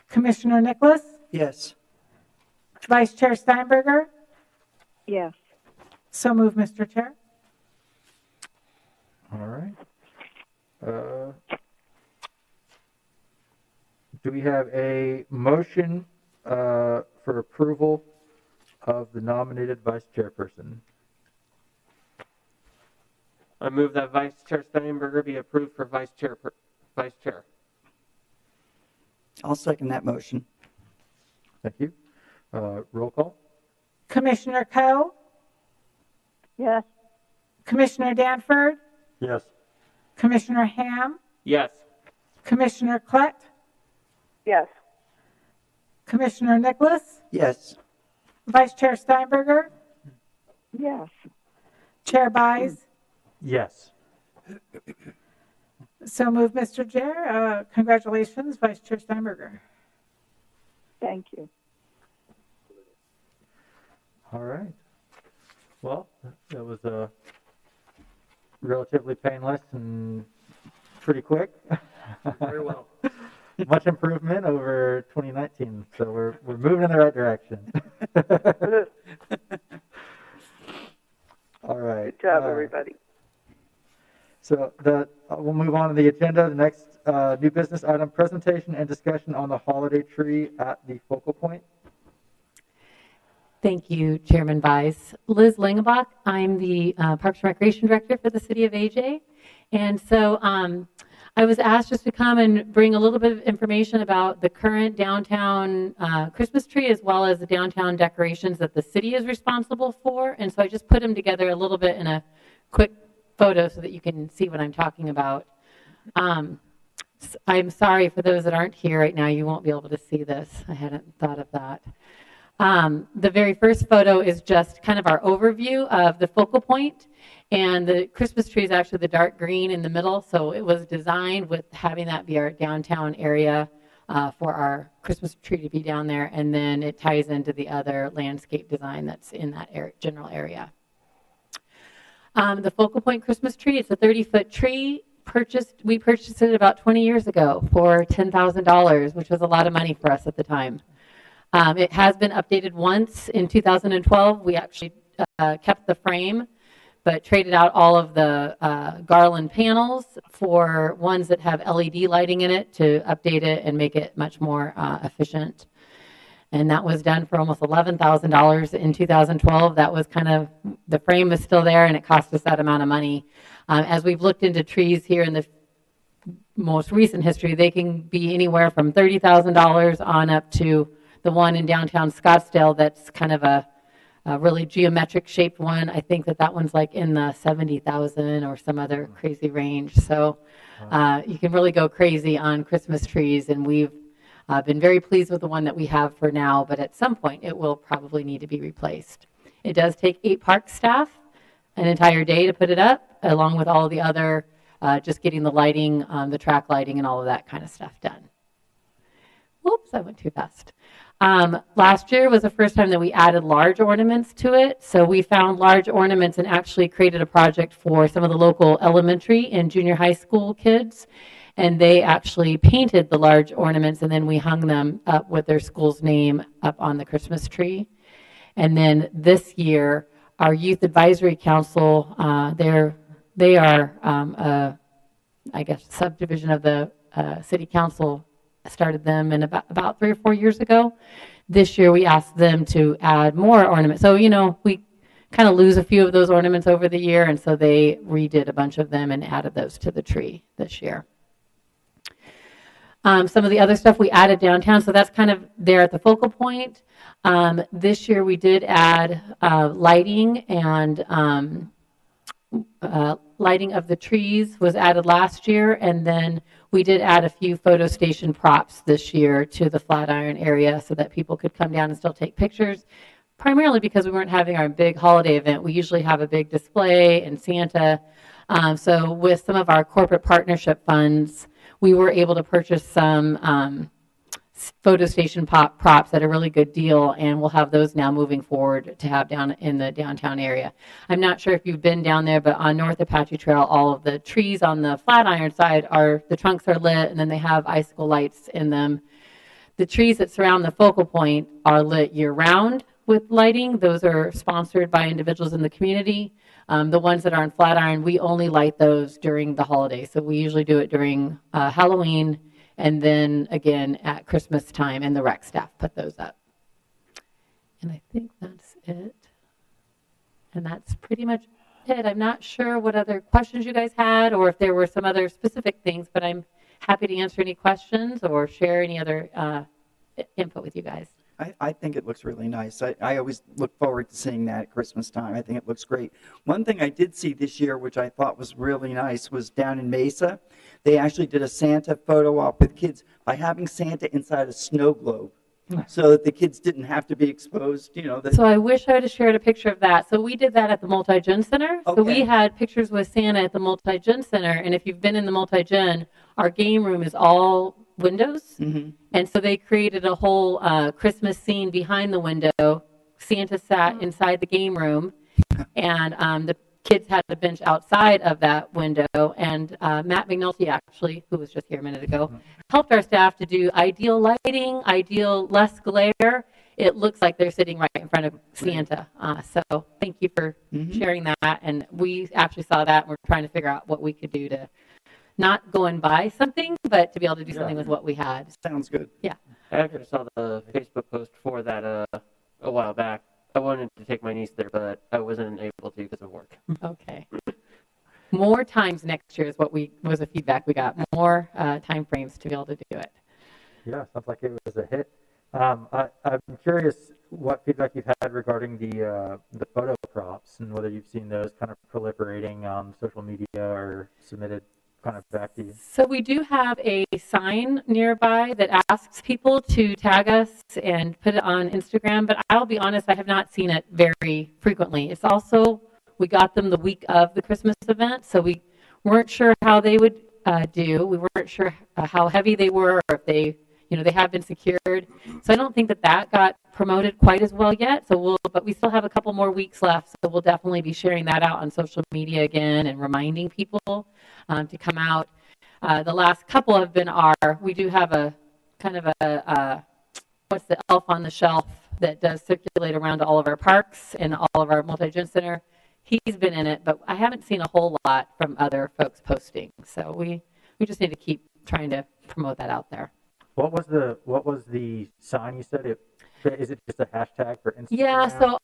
[SPEAKER 2] Commissioner Nicholas,
[SPEAKER 6] Yes.
[SPEAKER 2] Vice Chair Steinberger.
[SPEAKER 3] Yes.
[SPEAKER 2] So moved, Mr. Chair.
[SPEAKER 1] All right. Do we have a motion for approval of the nominated vice chairperson?
[SPEAKER 4] I move that Vice Chair Steinberger be approved for vice chair.
[SPEAKER 6] I'll second that motion.
[SPEAKER 1] Thank you. Roll call.
[SPEAKER 2] Commissioner Coe,
[SPEAKER 3] Yes.
[SPEAKER 2] Commissioner Danford,
[SPEAKER 9] Yes.
[SPEAKER 2] Commissioner Ham,
[SPEAKER 4] Yes.
[SPEAKER 2] Commissioner Klett,
[SPEAKER 5] Yes.
[SPEAKER 2] Commissioner Nicholas,
[SPEAKER 6] Yes.
[SPEAKER 2] Vice Chair Steinberger,
[SPEAKER 3] Yes.
[SPEAKER 2] Chair Buys.
[SPEAKER 1] Yes.
[SPEAKER 2] So moved, Mr. Chair. Congratulations, Vice Chair Steinberger.
[SPEAKER 3] Thank you.
[SPEAKER 1] All right. Well, that was relatively painless and pretty quick.
[SPEAKER 10] Very well.
[SPEAKER 1] Much improvement over 2019, so we're moving in the right direction. All right.
[SPEAKER 5] Good job, everybody.
[SPEAKER 1] So we'll move on to the agenda. The next new business item, presentation and discussion on the holiday tree at the focal point.
[SPEAKER 11] Thank you, Chairman Buys. Liz Langebach, I'm the Parks and Recreation Director for the City of AJ. And so I was asked just to come and bring a little bit of information about the current downtown Christmas tree as well as the downtown decorations that the city is responsible for. And so I just put them together a little bit in a quick photo so that you can see what I'm talking about. I'm sorry for those that aren't here right now, you won't be able to see this. I hadn't thought of that. The very first photo is just kind of our overview of the focal point, and the Christmas tree is actually the dark green in the middle, so it was designed with having that be our downtown area for our Christmas tree to be down there, and then it ties into the other landscape design that's in that general area. The focal point Christmas tree, it's a 30-foot tree. We purchased it about 20 years ago for $10,000, which was a lot of money for us at the time. It has been updated once in 2012. We actually kept the frame, but traded out all of the garland panels for ones that have LED lighting in it to update it and make it much more efficient. And that was done for almost $11,000 in 2012. That was kind of, the frame was still there and it cost us that amount of money. As we've looked into trees here in the most recent history, they can be anywhere from $30,000 on up to the one in downtown Scottsdale that's kind of a really geometric shaped one. I think that one's like in the 70,000 or some other crazy range. So you can really go crazy on Christmas trees, and we've been very pleased with the one that we have for now, but at some point it will probably need to be replaced. It does take 8 park staff an entire day to put it up, along with all the other, just getting the lighting, the track lighting and all of that kind of stuff done. Whoops, I went too fast. Last year was the first time that we added large ornaments to it. So we found large ornaments and actually created a project for some of the local elementary and junior high school kids. And they actually painted the large ornaments, and then we hung them up with their school's name up on the Christmas tree. And then this year, our Youth Advisory Council, they are, I guess, subdivision of the City Council, started them in about 3 or 4 years ago. This year we asked them to add more ornaments. So, we kind of lose a few of those ornaments over the year, and so they redid a bunch of them and added those to the tree this year. Some of the other stuff we added downtown, so that's kind of there at the focal point. This year we did add lighting, and lighting of the trees was added last year, and then we did add a few photo station props this year to the Flatiron area so that people could come down and still take pictures, primarily because we weren't having our big holiday event. We usually have a big display and Santa. So with some of our corporate partnership funds, we were able to purchase some photo station props at a really good deal, and we'll have those now moving forward to have down in the downtown area. I'm not sure if you've been down there, but on North Apache Trail, all of the trees on the Flatiron side the trunks are lit, and then they have icicle lights in them. The trees that surround the focal point are lit year-round with lighting. Those are sponsored by individuals in the community. The ones that are on Flatiron, we only light those during the holidays. So we usually do it during Halloween, and then again at Christmas time, and the rec staff put those up. And I think that's it. And that's pretty much it. I'm not sure what other questions you guys had, or if there were some other specific things, but I'm happy to answer any questions or share any other input with you guys.
[SPEAKER 6] I think it looks really nice. I always look forward to seeing that at Christmas time. I think it looks great. One thing I did see this year, which I thought was really nice, was down in Mesa. They actually did a Santa photo op with kids by having Santa inside a snow globe. so that the kids didn't have to be exposed,
[SPEAKER 11] So I wish I would have shared a picture of that. So we did that at the Multi-Gen Center. So we
[SPEAKER 6] Okay.
[SPEAKER 11] had pictures with Santa at the Multi-Gen Center. And if you've been in the Multi-Gen, our game room is all windows.
[SPEAKER 6] Mhm.
[SPEAKER 11] And so they created a whole Christmas scene behind the window. Santa sat inside the game room, and the kids had a bench outside of that window. And Matt McNulty, actually, who was just here a minute ago, helped our staff to do ideal lighting, ideal less glare. It looks like they're sitting right in front of Santa. So thank you for sharing that. And we actually saw that, and we're trying to figure out what we could do to not go and buy something, but to be able to do something with what we had.
[SPEAKER 6] Sounds good.
[SPEAKER 11] Yeah.
[SPEAKER 4] I actually saw the Facebook post for that a while back. I wanted to take my niece there, but I wasn't able to because of work.
[SPEAKER 11] Okay. More times next year is what was the feedback we got. More time frames to be able to do it.
[SPEAKER 1] Yeah, sounds like it was a hit. I'm curious what feedback you've had regarding the photo props and whether you've seen those kind of proliferating on social media or submitted kind of back to you.
[SPEAKER 11] So we do have a sign nearby that asks people to tag us and put it on Instagram, but I'll be honest, I have not seen it very frequently. It's also, we got them the week of the Christmas event, so we weren't sure how they would do. We weren't sure how heavy they were, or if they, they have been secured. So I don't think that got promoted quite as well yet. But we still have a couple more weeks left, so we'll definitely be sharing that out on social media again and reminding people to come out. The last couple have been we do have a kind of what's the elf on the shelf that does circulate around to all of our parks and all of our Multi-Gen Center. He's been in it, but I haven't seen a whole lot from other folks posting. So we just need to keep trying to promote that out there.
[SPEAKER 1] What was the sign you said? Is it just a hashtag for Instagram?
[SPEAKER 11] Yeah, so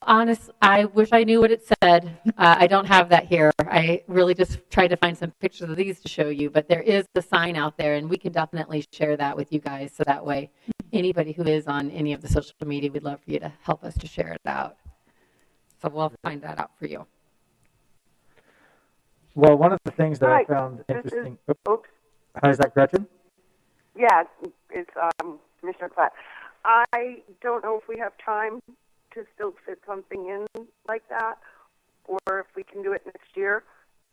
[SPEAKER 11] I wish I knew what it said. I don't have that here. I really just tried to find some pictures of these to show you, but there is the sign out there, and we can definitely share that with you guys, so that way anybody who is on any of the social media, we'd love for you to help us to share it out. So we'll find that out for you.
[SPEAKER 1] Well, one of the things that
[SPEAKER 5] Hi,
[SPEAKER 1] I found interesting.
[SPEAKER 5] Oops.
[SPEAKER 1] Hi, is that Gretchen?
[SPEAKER 5] Yeah, it's Commissioner Platt. I don't know if we have time to still fit something in like that, or if we can do it next year.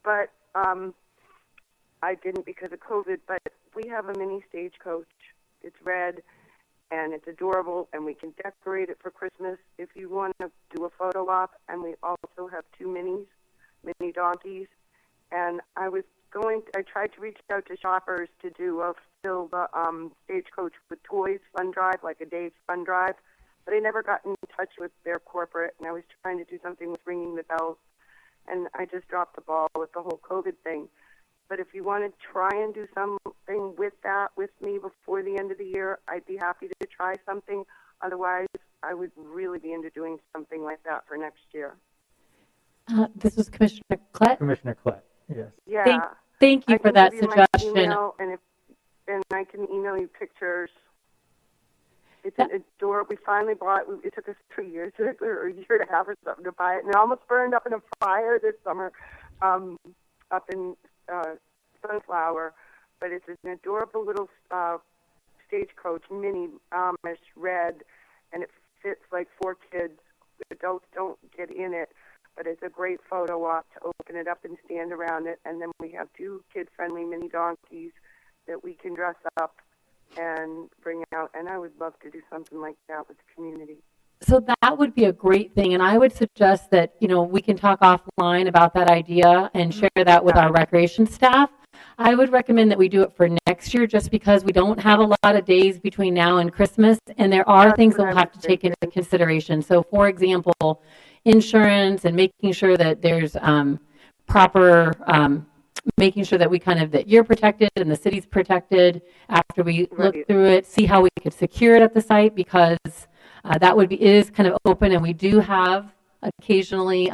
[SPEAKER 5] But I didn't because of COVID. But we have a mini stagecoach. It's red, and it's adorable, and we can decorate it for Christmas if you want to do a photo op. And we also have two mini donkeys. And I tried to reach out to shoppers to fill the stagecoach with toys fun drive, like a day's fun drive, but I never got in touch with their corporate, and I was trying to do something with ringing the bells, and I just dropped the ball with the whole COVID thing. But if you want to try and do something with that with me before the end of the year, I'd be happy to try something. Otherwise, I would really be into doing something like that for next year.
[SPEAKER 11] This is Commissioner Klett.
[SPEAKER 1] Commissioner Klett, yes.
[SPEAKER 5] Yeah.
[SPEAKER 11] Thank you for that
[SPEAKER 5] I can give you my
[SPEAKER 11] suggestion.
[SPEAKER 5] email, and I can email you pictures. It's an adorable. We finally bought it. It took us 3 years or a year and a half or something to buy it, and it almost burned up in a fire this summer up in Sunflower. But it's an adorable little stagecoach, mini Amish red, and it fits like 4 kids. Adults don't get in it, but it's a great photo op to open it up and stand around it. And then we have 2 kid-friendly mini donkeys that we can dress up and bring out. And I would love to do something like that with the community.
[SPEAKER 11] So that would be a great thing, and I would suggest that, we can talk offline about that idea and share that with our recreation staff. I would recommend that we do it for next year just because we don't have a lot of days between now and Christmas, and there are things that we'll have to take into consideration. So, for example, insurance and making sure that there's proper making sure that that you're protected and the city's protected after we look through it, see how we could secure it at the site, because that is kind of open, and we do have occasionally,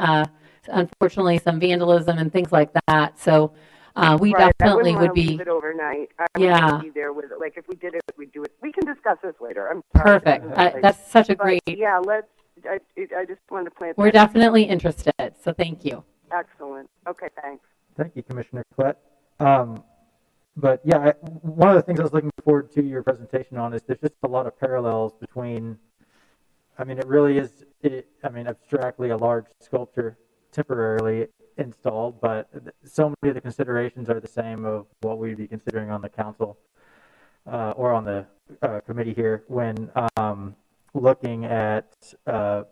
[SPEAKER 11] unfortunately, some vandalism and things like that. So we definitely would be.
[SPEAKER 5] Leave it overnight. I
[SPEAKER 11] yeah.
[SPEAKER 5] would be there with it. Like if we did it, we'd do it. We can discuss this later. I'm sorry.
[SPEAKER 11] Perfect. That's such a great.
[SPEAKER 5] Yeah, let's. I just wanted to plant.
[SPEAKER 11] We're definitely interested. So thank you.
[SPEAKER 5] Excellent. Okay, thanks.
[SPEAKER 1] Thank you, Commissioner Klett. but yeah, one of the things I was looking forward to your presentation on is there's just a lot of parallels between, I mean, it really is, abstractly a large sculpture temporarily installed, but so many of the considerations are the same of what we'd be considering on the council or on the committee here when looking at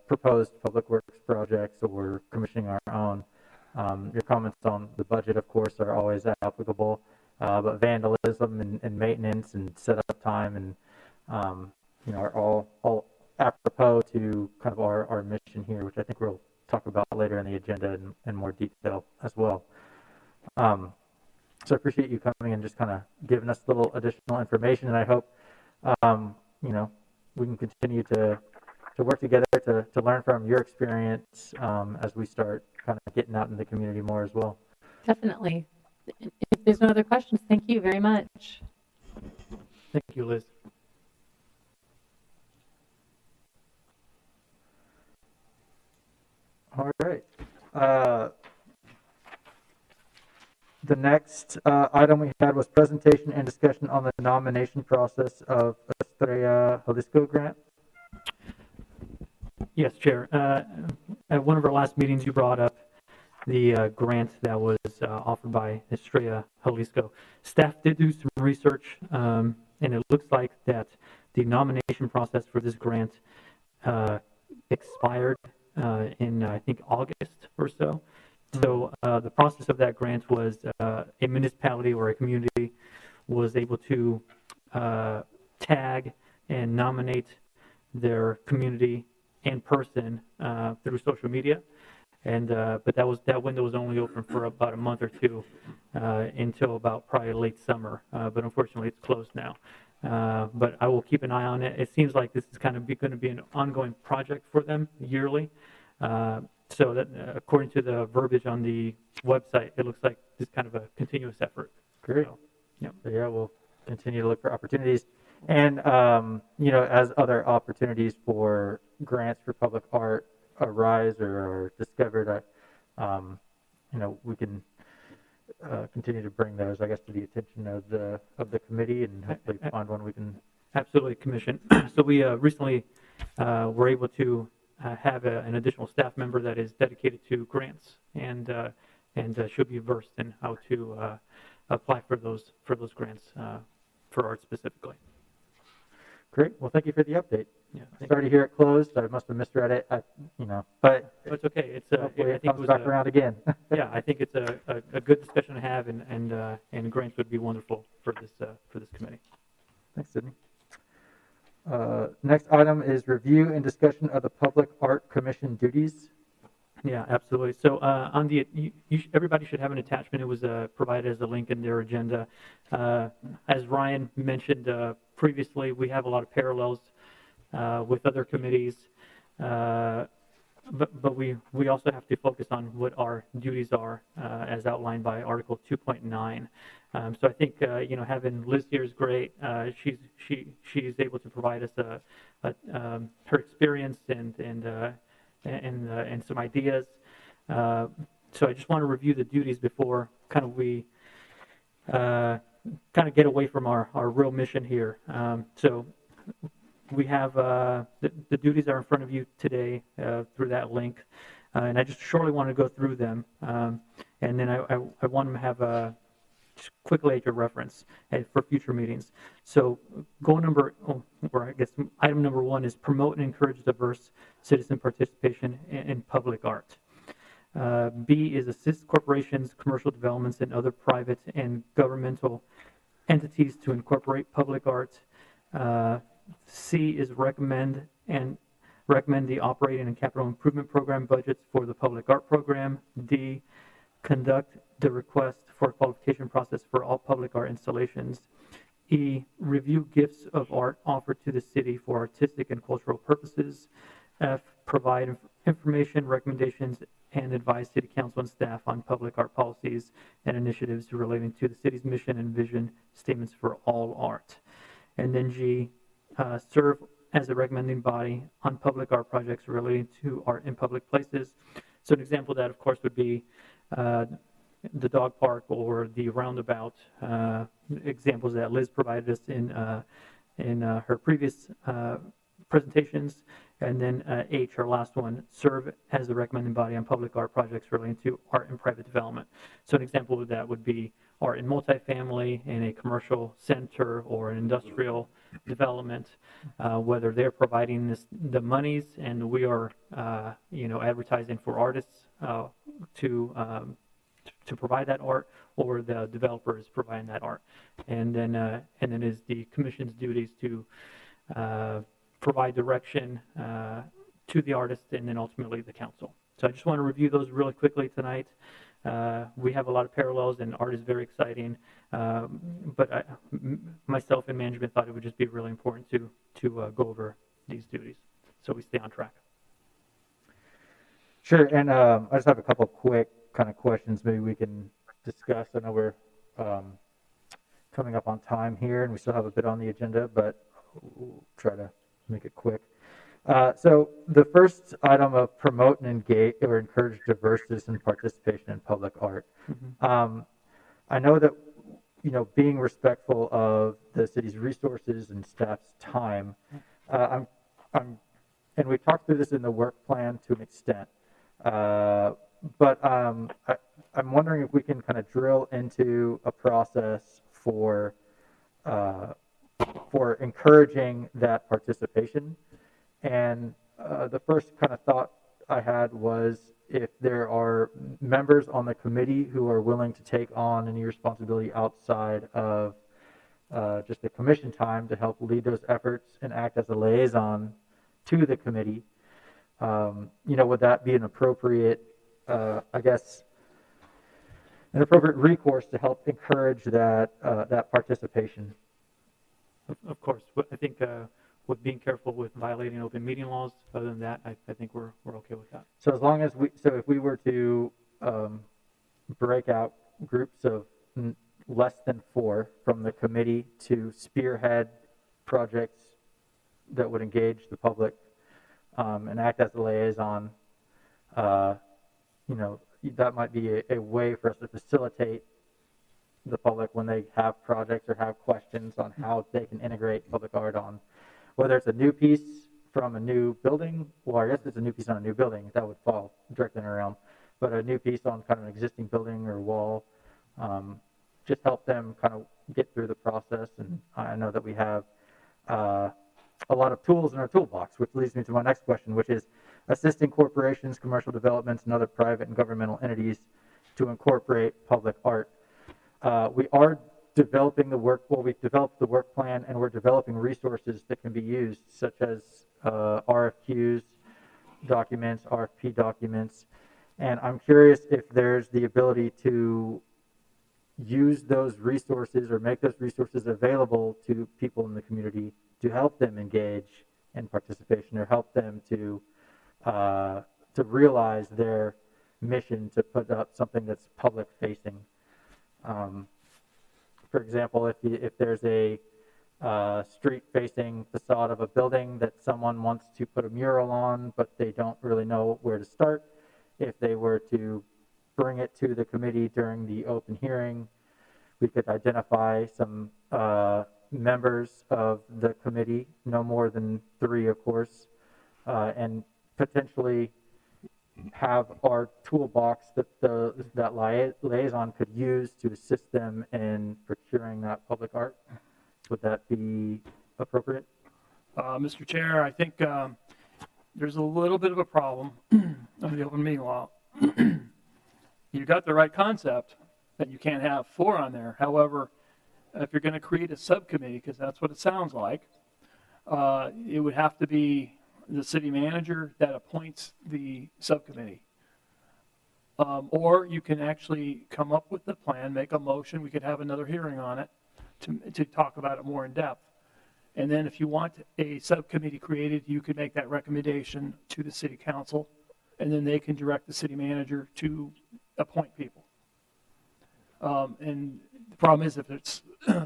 [SPEAKER 1] proposed public works projects or commissioning our own. Your comments on the budget, of course, are always applicable, but vandalism and maintenance and setup time and are all apropos to kind of our mission here, which I think we'll talk about later in the agenda in more detail as well. So I appreciate you coming and just kind of giving us a little additional information, and I hope we can continue to work together to learn from your experience as we start kind of getting out in the community more as well.
[SPEAKER 11] Definitely. If there's no other questions, thank you very much.
[SPEAKER 7] Thank you, Liz.
[SPEAKER 1] All right. The next item we had was presentation and discussion on the nomination process of Estrella Jalisco grant.
[SPEAKER 7] Yes, Chair. At one of our last meetings, you brought up the grant that was offered by Estrella Jalisco. Staff did do some research, and it looks like that the nomination process for this grant expired in, I think, August or so. So the process of that grant was a municipality or a community was able to tag and nominate their community and person through social media, and but that window was only open for about a month or two until about probably late summer. But unfortunately, it's closed now. But I will keep an eye on it. It seems like this is kind of going to be an ongoing project for them yearly. So that according to the verbiage on the website, it looks like this kind of a continuous effort.
[SPEAKER 1] Great.
[SPEAKER 7] So,
[SPEAKER 1] So yeah, we'll continue to look for opportunities. And, as other opportunities for grants for public art arise or are discovered, we can continue to bring those, I guess, to the attention of the committee and hopefully find one we can.
[SPEAKER 7] Absolutely, Commission. So we recently were able to have an additional staff member that is dedicated to grants and should be versed in how to apply for those grants for art specifically.
[SPEAKER 1] Great. Well, thank you for the update.
[SPEAKER 7] Yeah,
[SPEAKER 1] Sorry to hear it closed. I must have misread it. But
[SPEAKER 7] it's okay. It's
[SPEAKER 1] hopefully
[SPEAKER 7] I
[SPEAKER 1] it
[SPEAKER 7] think
[SPEAKER 1] comes back around again.
[SPEAKER 7] Yeah, I think it's a good discussion to have, and grants would be wonderful for this committee.
[SPEAKER 1] Thanks, Sydney. Next item is review and discussion of the Public Art Commission duties.
[SPEAKER 7] Yeah, absolutely. So on the everybody should have an attachment. It was provided as a link in their agenda. As Ryan mentioned previously, we have a lot of parallels with other committees, but we also have to focus on what our duties are as outlined by Article 2.9. So I think having Liz here is great. She's able to provide us her experience and some ideas. So I just want to review the duties before we get away from our real mission here. So we have the duties are in front of you today through that link, and I just shortly want to go through them, and then I want to have just quickly at your reference for future meetings. So item number 1 is promote and encourage diverse citizen participation in public art. B is assist corporations, commercial developments, and other private and governmental entities to incorporate public art. C is recommend the operating and capital improvement program budgets for the public art program. D, conduct the request for qualification process for all public art installations. E, review gifts of art offered to the city for artistic and cultural purposes. F, provide information, recommendations, and advise city council and staff on public art policies and initiatives relating to the city's mission and vision statements for all art. And then G, serve as a recommending body on public art projects relating to art in public places. So an example of that, of course, would be the dog park or the roundabout, examples that Liz provided us in her previous presentations. And then H, our last one, serve as the recommending body on public art projects relating to art and private development. So an example of that would be art in multifamily in a commercial center or an industrial development, whether they're providing the monies and we are, advertising for artists to provide that art, or the developer is providing that art. And then it is the commission's duties to provide direction to the artist and then ultimately the council. So I just want to review those really quickly tonight. We have a lot of parallels and art is very exciting, but myself and management thought it would just be really important to go over these duties so we stay on track.
[SPEAKER 1] Sure, and I just have a couple quick kind of questions maybe we can discuss. I know we're coming up on time here and we still have a bit on the agenda, but we'll try to make it quick. So the first item of promote and engage or encourage diverse citizen participation in public art. Mm-hmm. I know that, being respectful of the city's resources and staff's time, and we talked through this in the work plan to an extent, but I'm wondering if we can kind of drill into a process for encouraging that participation. And the first kind of thought I had was if there are members on the committee who are willing to take on any responsibility outside of just the commission time to help lead those efforts and act as a liaison to the committee, would that be an appropriate, an appropriate recourse to help encourage that participation?
[SPEAKER 7] Of course, I think with being careful with violating open meeting laws, other than that, I think we're okay with that.
[SPEAKER 1] So as long as if we were to break out groups of less than 4 from the committee to spearhead projects that would engage the public and act as a liaison, that might be a way for us to facilitate the public when they have projects or have questions on how they can integrate public art on, whether it's a new piece from a new building, well, I guess it's a new piece on a new building, that would fall directly in our realm, but a new piece on kind of an existing building or wall, just help them kind of get through the process. And I know that we have a lot of tools in our toolbox, which leads me to my next question, which is assisting corporations, commercial developments, and other private and governmental entities to incorporate public art. We are developing we've developed the work plan and we're developing resources that can be used, such as RFQs documents, RFP documents. And I'm curious if there's the ability to use those resources or make those resources available to people in the community to help them engage in participation or help them to realize their mission to put up something that's public facing. For example, if there's a street-facing facade of a building that someone wants to put a mural on, but they don't really know where to start, if they were to bring it to the committee during the open hearing, we could identify some members of the committee, no more than 3, of course, and potentially have our toolbox that that liaison could use to assist them in procuring that public art. Would that be appropriate?
[SPEAKER 10] Mr. Chair, I think there's a little bit of a problem under the open meeting law. You got the right concept that you can't have 4 on there. However, if you're going to create a subcommittee, because that's what it sounds like, it would have to be the city manager that appoints the subcommittee. Or you can actually come up with the plan, make a motion, we could have another hearing on it to talk about it more in depth. And then if you want a subcommittee created, you could make that recommendation to the city council, and then they can direct the city manager to appoint people. And the problem is if it's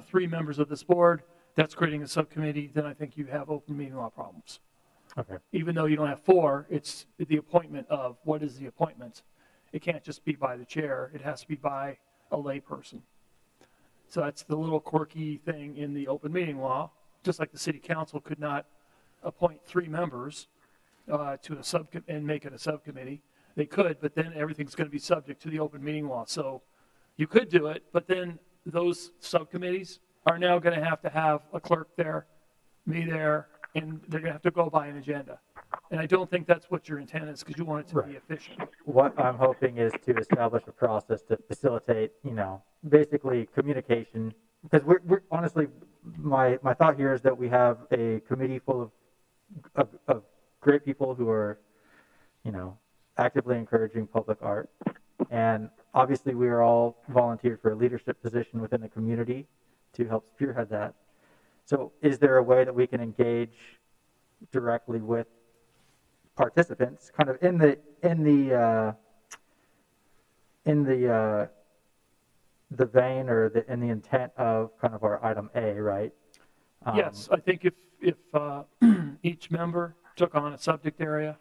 [SPEAKER 10] 3 members of this board, that's creating a subcommittee, then I think you have open meeting law problems.
[SPEAKER 1] Okay.
[SPEAKER 10] Even though you don't have 4, it's the appointment of what is the appointment. it can't just be by the chair. It has to be by a layperson. So that's the little quirky thing in the open meeting law. Just like the city council could not appoint 3 members to a and make it a subcommittee. They could, but then everything's going to be subject to the open meeting law. So you could do it, but then those subcommittees are now going to have a clerk there, me there, and they're going to have to go by an agenda. And I don't think that's what your intent is, because you want it to be efficient.
[SPEAKER 1] What I'm hoping is to establish a process to facilitate, basically communication. Because we're honestly, my thought here is that we have a committee full of great people who are, actively encouraging public art. And obviously we are all volunteered for a leadership position within the community to help spearhead that. So is there a way that we can engage directly with participants kind of in the vein or in the intent of kind of our item A, right?
[SPEAKER 10] Yes, I think if each member took on a subject area,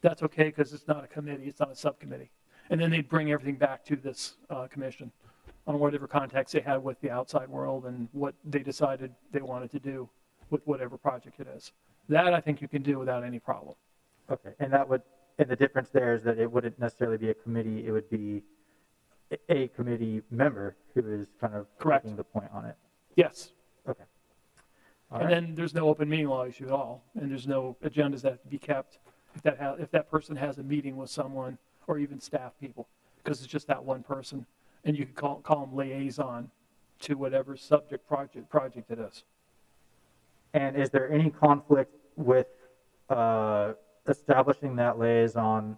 [SPEAKER 10] that's okay, because it's not a committee, it's not a subcommittee. And then they'd bring everything back to this commission on whatever contacts they had with the outside world and what they decided they wanted to do with whatever project it is. That I think you can do without any problem.
[SPEAKER 1] Okay, and the difference there is that it wouldn't necessarily be a committee, it would be a committee member who is kind of
[SPEAKER 10] Correct.
[SPEAKER 1] making the point on it.
[SPEAKER 10] Yes.
[SPEAKER 1] Okay.
[SPEAKER 10] And then there's no open meeting law issue at all, and there's no agendas that have to be kept if that person has a meeting with someone or even staff people, because it's just that one person, and you can call them liaison to whatever subject project it is.
[SPEAKER 1] And is there any conflict with establishing that liaison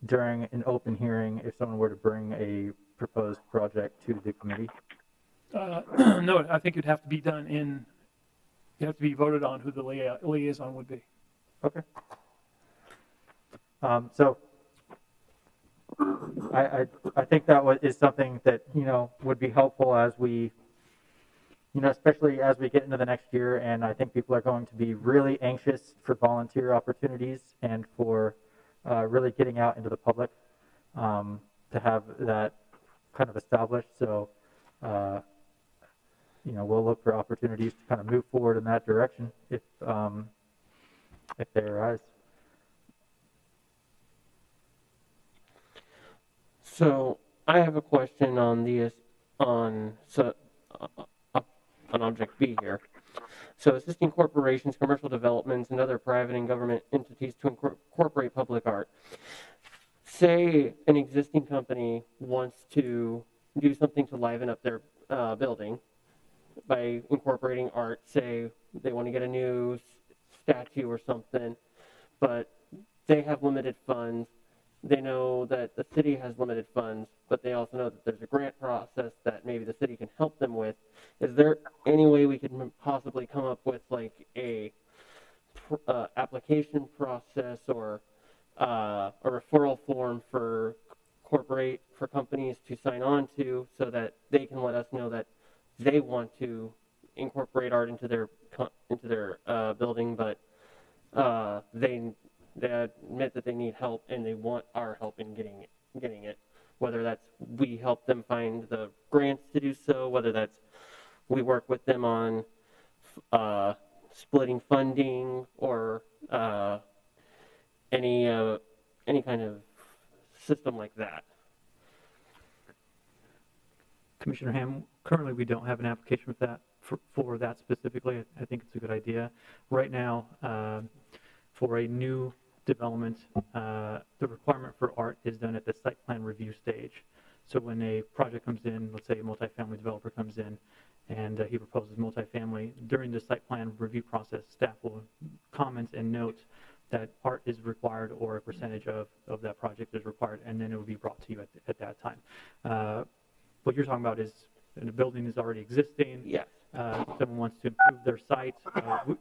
[SPEAKER 1] during an open hearing if someone were to bring a proposed project to the committee?
[SPEAKER 10] No, I think it'd have to be done you have to be voted on who the liaison would be.
[SPEAKER 1] Okay. So I think that is something that, would be helpful as we, especially as we get into the next year, and I think people are going to be really anxious for volunteer opportunities and for really getting out into the public to have that kind of established. So, we'll look for opportunities to kind of move forward in that direction if they arise.
[SPEAKER 4] So I have a question on object B here. So assisting corporations, commercial developments, and other private and government entities to incorporate public art. Say an existing company wants to do something to liven up their building by incorporating art. Say they want to get a new statue or something, but they have limited funds. They know that the city has limited funds, but they also know that there's a grant process that maybe the city can help them with. Is there any way we could possibly come up with like a application process or a referral form for companies to sign on to, so that they can let us know that they want to incorporate art into their building, but they admit that they need help and they want our help in getting it. Whether that's we help them find the grants to do so, whether that's we work with them on splitting funding or any kind of system like that.
[SPEAKER 7] Commissioner Ham, currently we don't have an application for that specifically. I think it's a good idea. Right now, for a new development, the requirement for art is done at the site plan review stage. So when a project comes in, let's say a multifamily developer comes in and he proposes multifamily, during the site plan review process, staff will comment and note that art is required or a percentage of that project is required, and then it will be brought to you at that time. What you're talking about is the building is already existing.
[SPEAKER 4] Yes.
[SPEAKER 7] Someone wants to improve their site.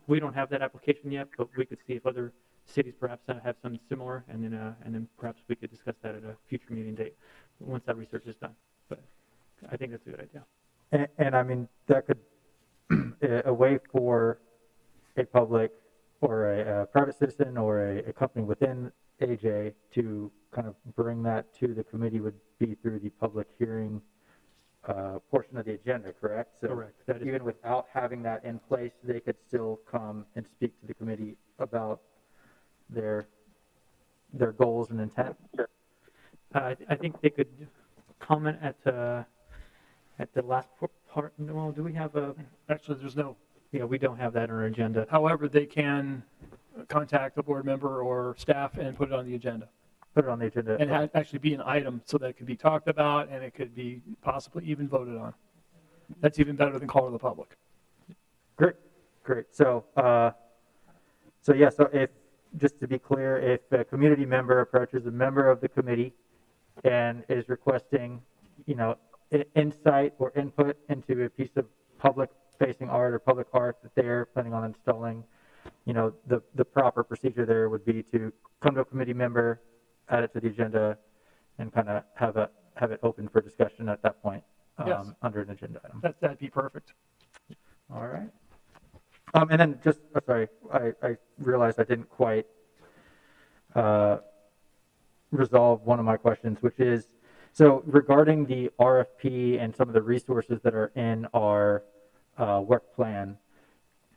[SPEAKER 7] We don't have that application yet, but we could see if other cities perhaps have something similar, and then perhaps we could discuss that at a future meeting date once that research is done. But I think that's a good idea.
[SPEAKER 1] And I mean, that could a way for a public or a private citizen or a company within AJ to kind of bring that to the committee would be through the public hearing portion of the agenda, correct? So
[SPEAKER 7] Correct. That is
[SPEAKER 1] even
[SPEAKER 7] correct.
[SPEAKER 1] without having that in place, they could still come and speak to the committee about their goals and intent.
[SPEAKER 7] I think they could comment at the last part. Well, do we have a?
[SPEAKER 10] Actually, there's no.
[SPEAKER 7] Yeah, we don't have that on our agenda.
[SPEAKER 10] However, they can contact a board member or staff and put it on the agenda.
[SPEAKER 1] Put it on the agenda.
[SPEAKER 10] And actually be an item so that it could be talked about and it could be possibly even voted on. That's even better than call to the public.
[SPEAKER 1] Great. So, so if, just to be clear, if a community member approaches a member of the committee and is requesting, insight or input into a piece of public-facing art or public art that they're planning on installing, the proper procedure there would be to come to a committee member, add it to the agenda, and kind of have it open for discussion at that point
[SPEAKER 10] Yes.
[SPEAKER 1] under an agenda item.
[SPEAKER 10] That'd be perfect.
[SPEAKER 1] All right. And then just, sorry, I realized I didn't quite resolve one of my questions, which is, so regarding the RFP and some of the resources that are in our work plan,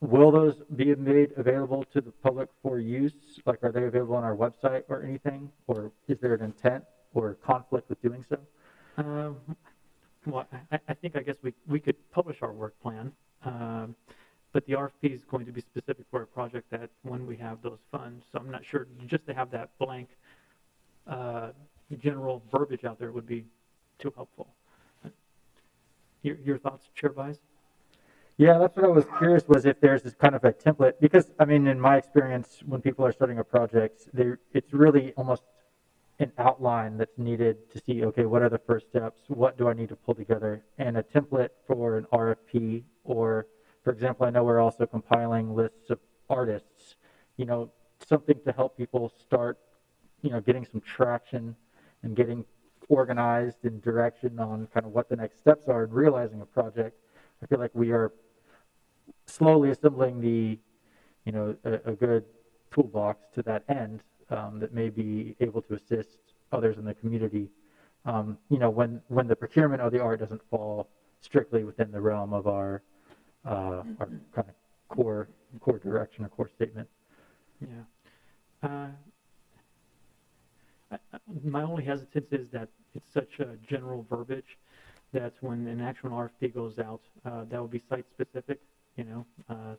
[SPEAKER 1] will those be made available to the public for use? Like, are they available on our website or anything? Or is there an intent or conflict with doing so?
[SPEAKER 7] Well, I guess we could publish our work plan, but the RFP is going to be specific for a project that when we have those funds. So I'm not sure, just to have that blank general verbiage out there would be too helpful. Your thoughts, Chair Vise?
[SPEAKER 1] Yeah, that's what I was curious, was if there's this kind of a template, because I mean, in my experience, when people are starting a project, it's really almost an outline that's needed to see, okay, what are the first steps? What do I need to pull together? And a template for an RFP, or for example, I know we're also compiling lists of artists, something to help people start, getting some traction and getting organized in direction on kind of what the next steps are in realizing a project. I feel like we are slowly assembling a good toolbox to that end that may be able to assist others in the community. When the procurement of the art doesn't fall strictly within the realm of our kind of core direction or core statement.
[SPEAKER 7] Yeah. My only hesitance is that it's such a general verbiage that when an actual RFP goes out, that will be site specific.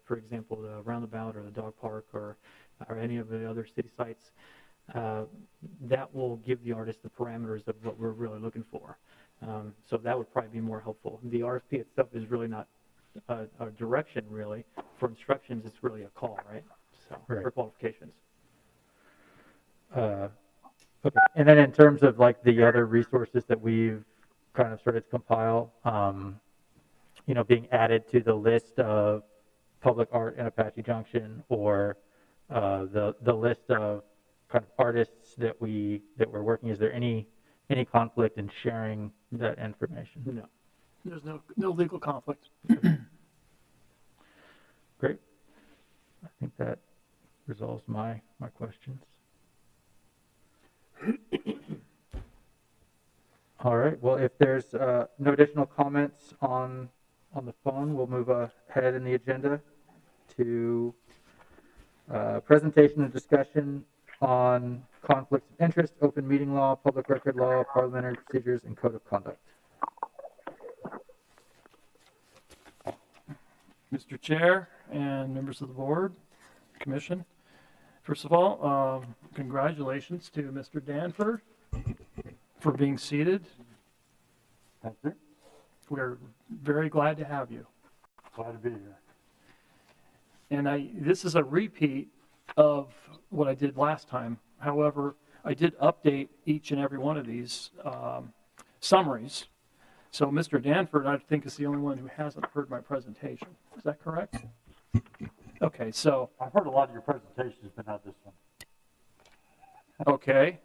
[SPEAKER 7] For example, the roundabout or the dog park or any of the other city sites. That will give the artist the parameters of what we're really looking for. So that would probably be more helpful. The RFP itself is really not a direction, really. For instructions, it's really a call, right? So
[SPEAKER 1] Right.
[SPEAKER 7] For qualifications.
[SPEAKER 1] Okay. And then in terms of like the other resources that we've kind of started to compile, being added to the list of public art in Apache Junction, or the list of kind of artists that we're working, is there any conflict in sharing that information?
[SPEAKER 7] No.
[SPEAKER 10] There's no legal conflict.
[SPEAKER 1] Great. I think that resolves my questions. All right. Well, if there's no additional comments on the phone, we'll move ahead in the agenda to presentation and discussion on conflicts of interest, open meeting law, public record law, parliamentary procedures, and code of conduct.
[SPEAKER 10] Mr. Chair and members of the board, commission, first of all, congratulations to Mr. Danford for being seated.
[SPEAKER 9] Thank you.
[SPEAKER 10] We're very glad to have you.
[SPEAKER 9] Glad to be here.
[SPEAKER 10] And this is a repeat of what I did last time. However, I did update each and every one of these summaries. So Mr. Danford, I think, is the only one who hasn't heard my presentation. Is that correct? Okay, so.
[SPEAKER 9] I've heard a lot of your presentations, but not this one.
[SPEAKER 10] Okay.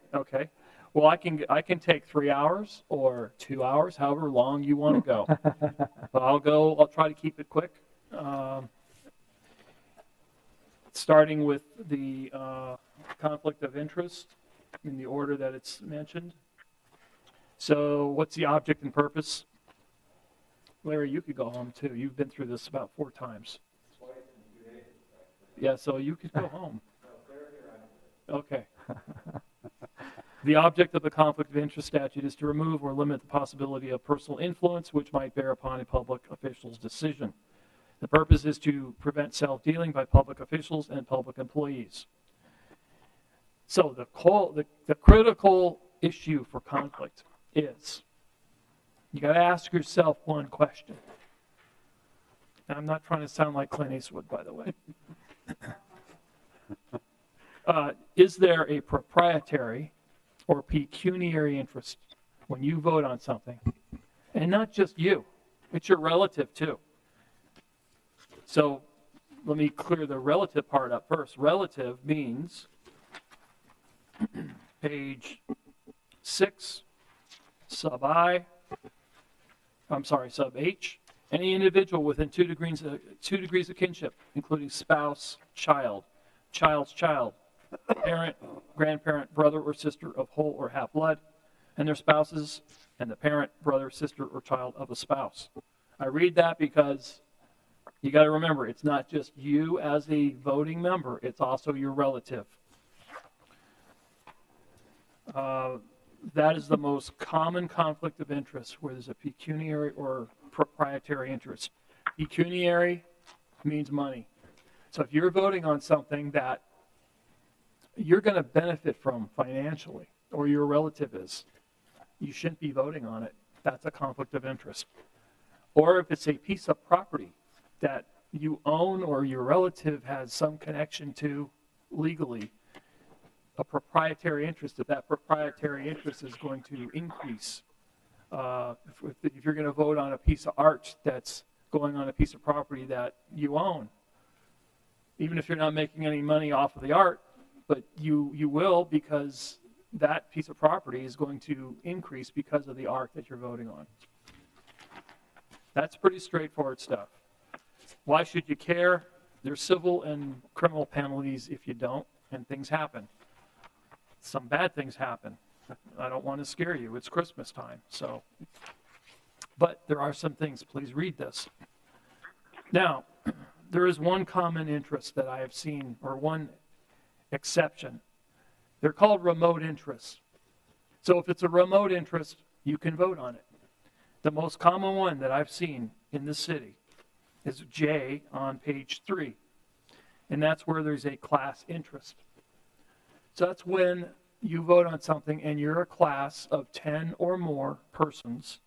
[SPEAKER 10] Well, I can take 3 hours or 2 hours, however long you want to go. But I'll try to keep it quick. Starting with the conflict of interest in the order that it's mentioned. So what's the object and purpose? Larry, you could go home too. You've been through this about 4 times. Yeah, so you could go home. Okay. The object of the conflict of interest statute is to remove or limit the possibility of personal influence which might bear upon a public official's decision. The purpose is to prevent self-dealing by public officials and public employees. So the critical issue for conflict is you got to ask yourself one question. And I'm not trying to sound like Clint Eastwood, by the way. Is there a proprietary or pecuniary interest when you vote on something? And not just you, it's your relative too. So let me clear the relative part up first. Relative means page 6, sub H, any individual within 2 degrees of kinship, including spouse, child, child's child, parent, grandparent, brother or sister of whole or half blood, and their spouses, and the parent, brother, sister, or child of a spouse. I read that because you got to remember, it's not just you as a voting member, it's also your relative. That is the most common conflict of interest where there's a pecuniary or proprietary interest. Pecuniary means money. So if you're voting on something that you're going to benefit from financially, or your relative is, you shouldn't be voting on it. That's a conflict of interest. Or if it's a piece of property that you own or your relative has some connection to legally, a proprietary interest, if that proprietary interest is going to increase. If you're going to vote on a piece of art that's going on a piece of property that you own, even if you're not making any money off of the art, but you will, because that piece of property is going to increase because of the art that you're voting on. That's pretty straightforward stuff. Why should you care? There's civil and criminal penalties if you don't, and things happen. Some bad things happen. I don't want to scare you. It's Christmas time, so. But there are some things. Please read this. Now, there is one common interest that I have seen, or one exception. They're called remote interests. So if it's a remote interest, you can vote on it. The most common one that I've seen in this city is J on page 3. And that's where there's a class interest. So that's when you vote on something and you're a class of 10 or more persons,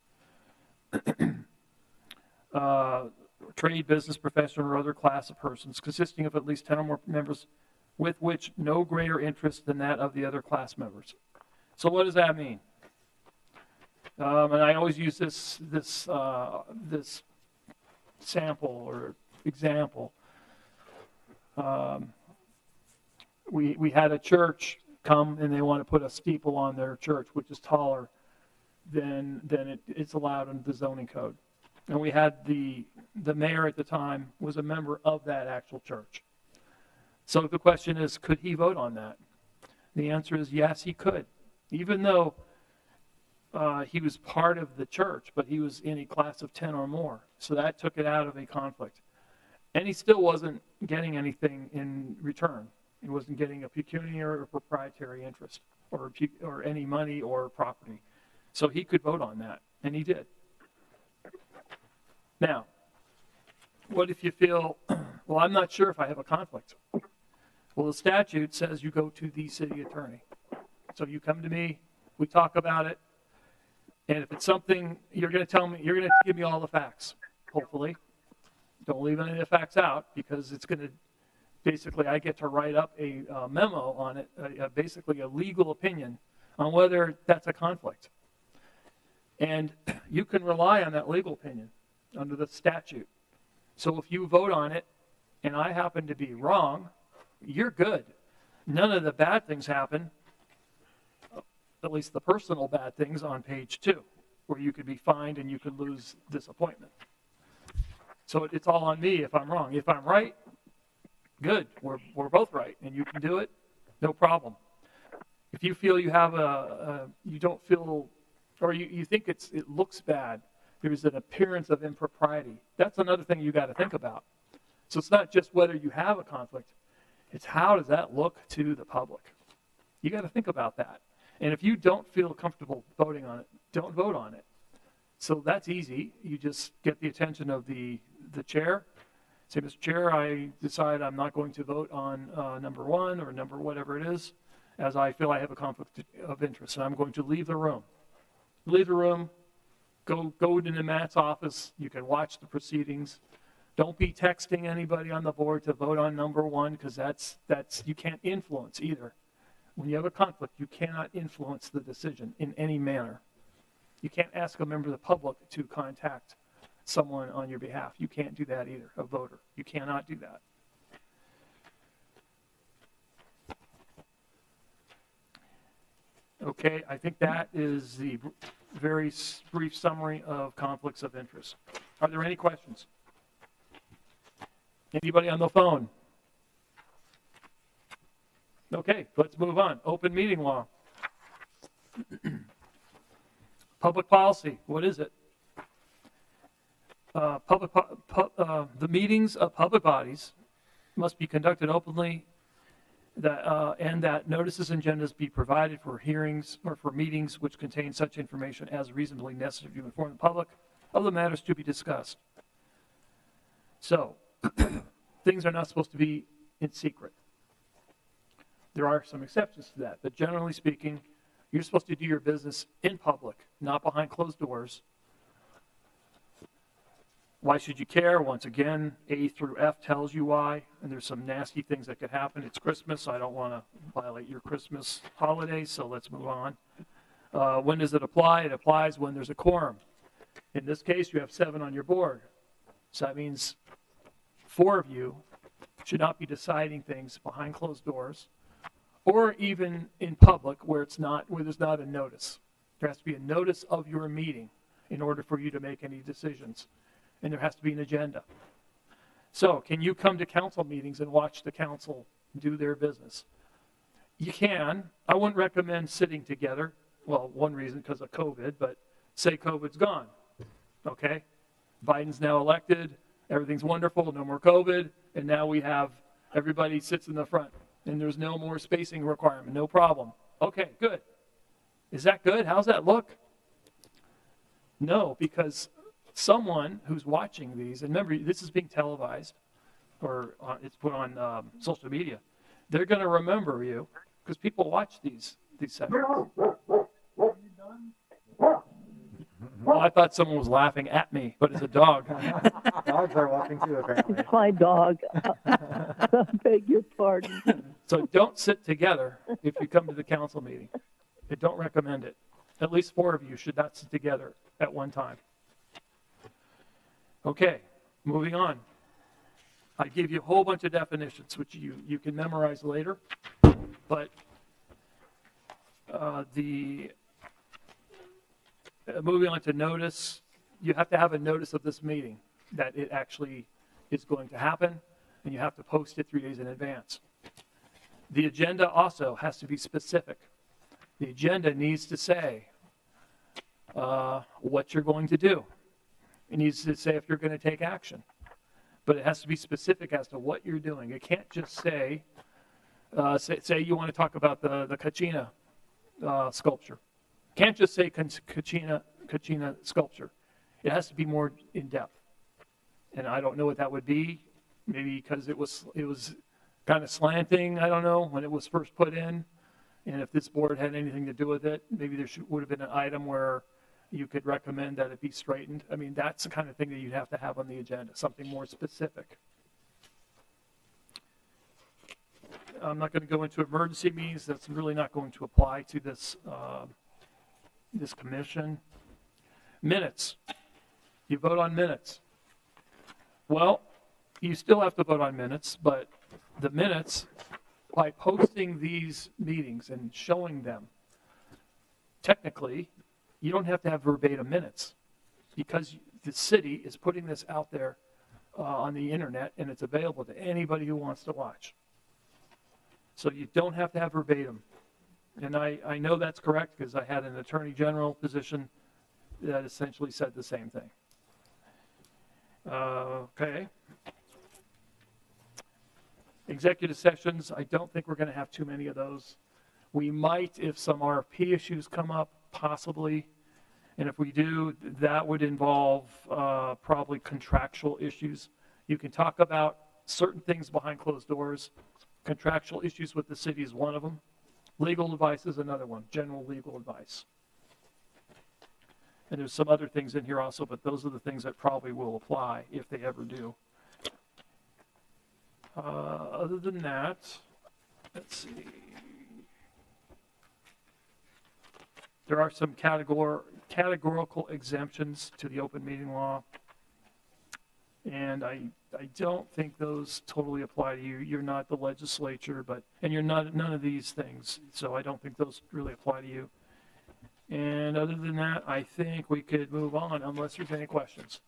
[SPEAKER 10] trade, business, professional, or other class of persons consisting of at least 10 or more members with which no greater interest than that of the other class members. So what does that mean? And I always use this sample or example. We had a church come and they want to put a steeple on their church, which is taller than it's allowed under the zoning code. And we had the mayor at the time was a member of that actual church. So the question is, could he vote on that? The answer is yes, he could, even though he was part of the church, but he was in a class of 10 or more. So that took it out of a conflict. And he still wasn't getting anything in return. He wasn't getting a pecuniary or proprietary interest or any money or property. So he could vote on that, and he did. Now, what if you feel, well, I'm not sure if I have a conflict? Well, the statute says you go to the city attorney. So you come to me, we talk about it, and if it's something, you're going to tell me, you're going to give me all the facts, hopefully. Don't leave any of the facts out, because it's going to, basically, I get to write up a memo on it, basically a legal opinion on whether that's a conflict. And you can rely on that legal opinion under the statute. So if you vote on it and I happen to be wrong, you're good. None of the bad things happen, at least the personal bad things on page 2, where you could be fined and you could lose this appointment. So it's all on me if I'm wrong. If I'm right, good. We're both right, and you can do it, no problem. If you feel you have you don't feel, or you think it looks bad, there's an appearance of impropriety. That's another thing you got to think about. So it's not just whether you have a conflict, it's how does that look to the public. You got to think about that. And if you don't feel comfortable voting on it, don't vote on it. So that's easy. You just get the attention of the chair. Say, Mr. Chair, I decide I'm not going to vote on number 1 or number whatever it is, as I feel I have a conflict of interest, and I'm going to leave the room. Leave the room, go into Matt's office. You can watch the proceedings. Don't be texting anybody on the board to vote on number 1, because that's you can't influence either. When you have a conflict, you cannot influence the decision in any manner. You can't ask a member of the public to contact someone on your behalf. You can't do that either, a voter. You cannot do that. Okay, I think that is the very brief summary of conflicts of interest. Are there any questions? Anybody on the phone? Okay, let's move on. Open meeting law. Public policy, what is it? The meetings of public bodies must be conducted openly, and that notices and agendas be provided for hearings or for meetings which contain such information as reasonably necessary to inform the public of the matters to be discussed. So, things are not supposed to be in secret. There are some exceptions to that, but generally speaking, you're supposed to do your business in public, not behind closed doors. Why should you care? Once again, A through F tells you why, and there's some nasty things that could happen. It's Christmas. I don't want to violate your Christmas holiday, so let's move on. When does it apply? It applies when there's a quorum. In this case, you have 7 on your board. So that means 4 of you should not be deciding things behind closed doors, or even in public where there's not a notice. There has to be a notice of your meeting in order for you to make any decisions. And there has to be an agenda. So can you come to council meetings and watch the council do their business? You can. I wouldn't recommend sitting together. Well, one reason because of COVID, but say COVID's gone. Okay? Biden's now elected. Everything's wonderful. No more COVID. And now we have everybody sits in the front. And there's no more spacing requirement. No problem. Okay, good. Is that good? How's that look? No, because someone who's watching these, and remember, this is being televised, or it's put on social media, they're going to remember you, because people watch these sessions. Well, I thought someone was laughing at me, but it's a dog.
[SPEAKER 1] Dogs are walking too, apparently.
[SPEAKER 3] It's my dog. I beg your pardon.
[SPEAKER 10] So don't sit together if you come to the council meeting. I don't recommend it. At least 4 of you should not sit together at one time. Okay, moving on. I gave you a whole bunch of definitions, which you can memorize later, but moving on to notice, you have to have a notice of this meeting that it actually is going to happen, and you have to post it 3 days in advance. The agenda also has to be specific. The agenda needs to say what you're going to do. It needs to say if you're going to take action. But it has to be specific as to what you're doing. It can't just say you want to talk about the Kachina sculpture. Can't just say Kachina sculpture. It has to be more in depth. And I don't know what that would be. Maybe because it was kind of slanting, I don't know, when it was first put in. And if this board had anything to do with it, maybe there would have been an item where you could recommend that it be straightened. I mean, that's the kind of thing that you'd have to have on the agenda, something more specific. I'm not going to go into emergency meetings. That's really not going to apply to this this commission. Minutes. You vote on minutes. Well, you still have to vote on minutes, but the minutes, by posting these meetings and showing them, technically, you don't have to have verbatim minutes because the city is putting this out there on the internet and it's available to anybody who wants to watch. So you don't have to have verbatim. And I know that's correct because I had an attorney general position that essentially said the same thing. Okay. Executive sessions, I don't think we're going to have too many of those. We might, if some RFP issues come up, possibly. And if we do, that would involve probably contractual issues. You can talk about certain things behind closed doors. Contractual issues with the city is one of them. Legal advice is another one, general legal advice. And there's some other things in here also, but those are the things that probably will apply if they ever do. Other than that, let's see. There are some categorical exemptions to the open meeting law. And I don't think those totally apply to you. You're not the legislature, and you're not none of these things. So I don't think those really apply to you. And other than that, I think we could move on unless there's any questions.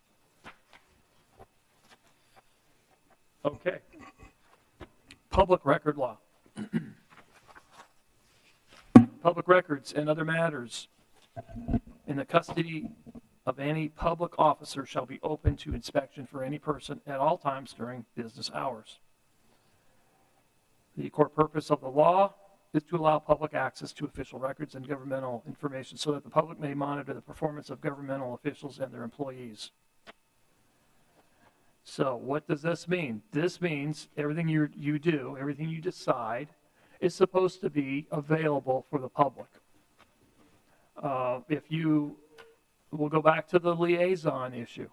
[SPEAKER 10] Okay. Public record law. Public records and other matters in the custody of any public officer shall be open to inspection for any person at all times during business hours. The core purpose of the law is to allow public access to official records and governmental information so that the public may monitor the performance of governmental officials and their employees. So what does this mean? This means everything you do, everything you decide is supposed to be available for the public. We'll go back to the liaison issue.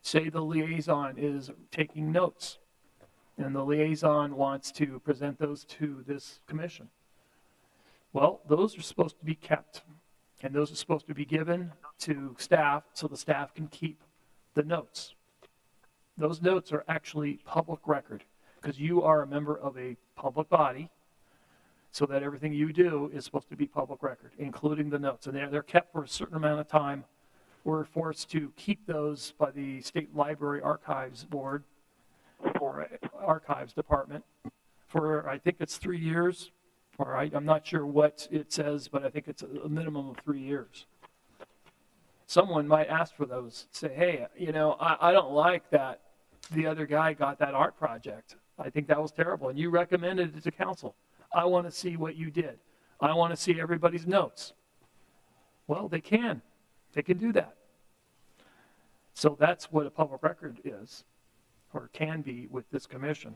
[SPEAKER 10] Say the liaison is taking notes and the liaison wants to present those to this commission. Well, those are supposed to be kept and those are supposed to be given to staff so the staff can keep the notes. Those notes are actually public record because you are a member of a public body so that everything you do is supposed to be public record, including the notes. And they're kept for a certain amount of time. We're forced to keep those by the State Library Archives Board or Archives Department for, I think it's 3 years, or I'm not sure what it says, but I think it's a minimum of 3 years. Someone might ask for those, say, hey, I don't like that the other guy got that art project. I think that was terrible, and you recommended it to council. I want to see what you did. I want to see everybody's notes. Well, they can do that. So that's what a public record is, or can be with this commission.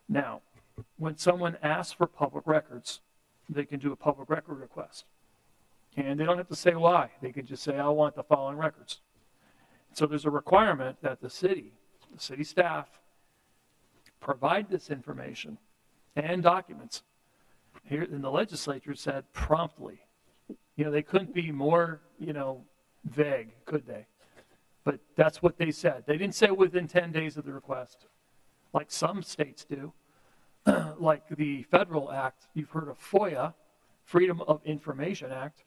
[SPEAKER 10] Now, when someone asks for public records, they can do a public record request. And they don't have to say why. They can just say, I want the following records. So there's a requirement that the city staff, provide this information and documents. Here in the legislature said promptly. They couldn't be more, vague, could they? But that's what they said. They didn't say within 10 days of the request, like some states do. Like the federal act, you've heard of FOIA, Freedom of Information Act.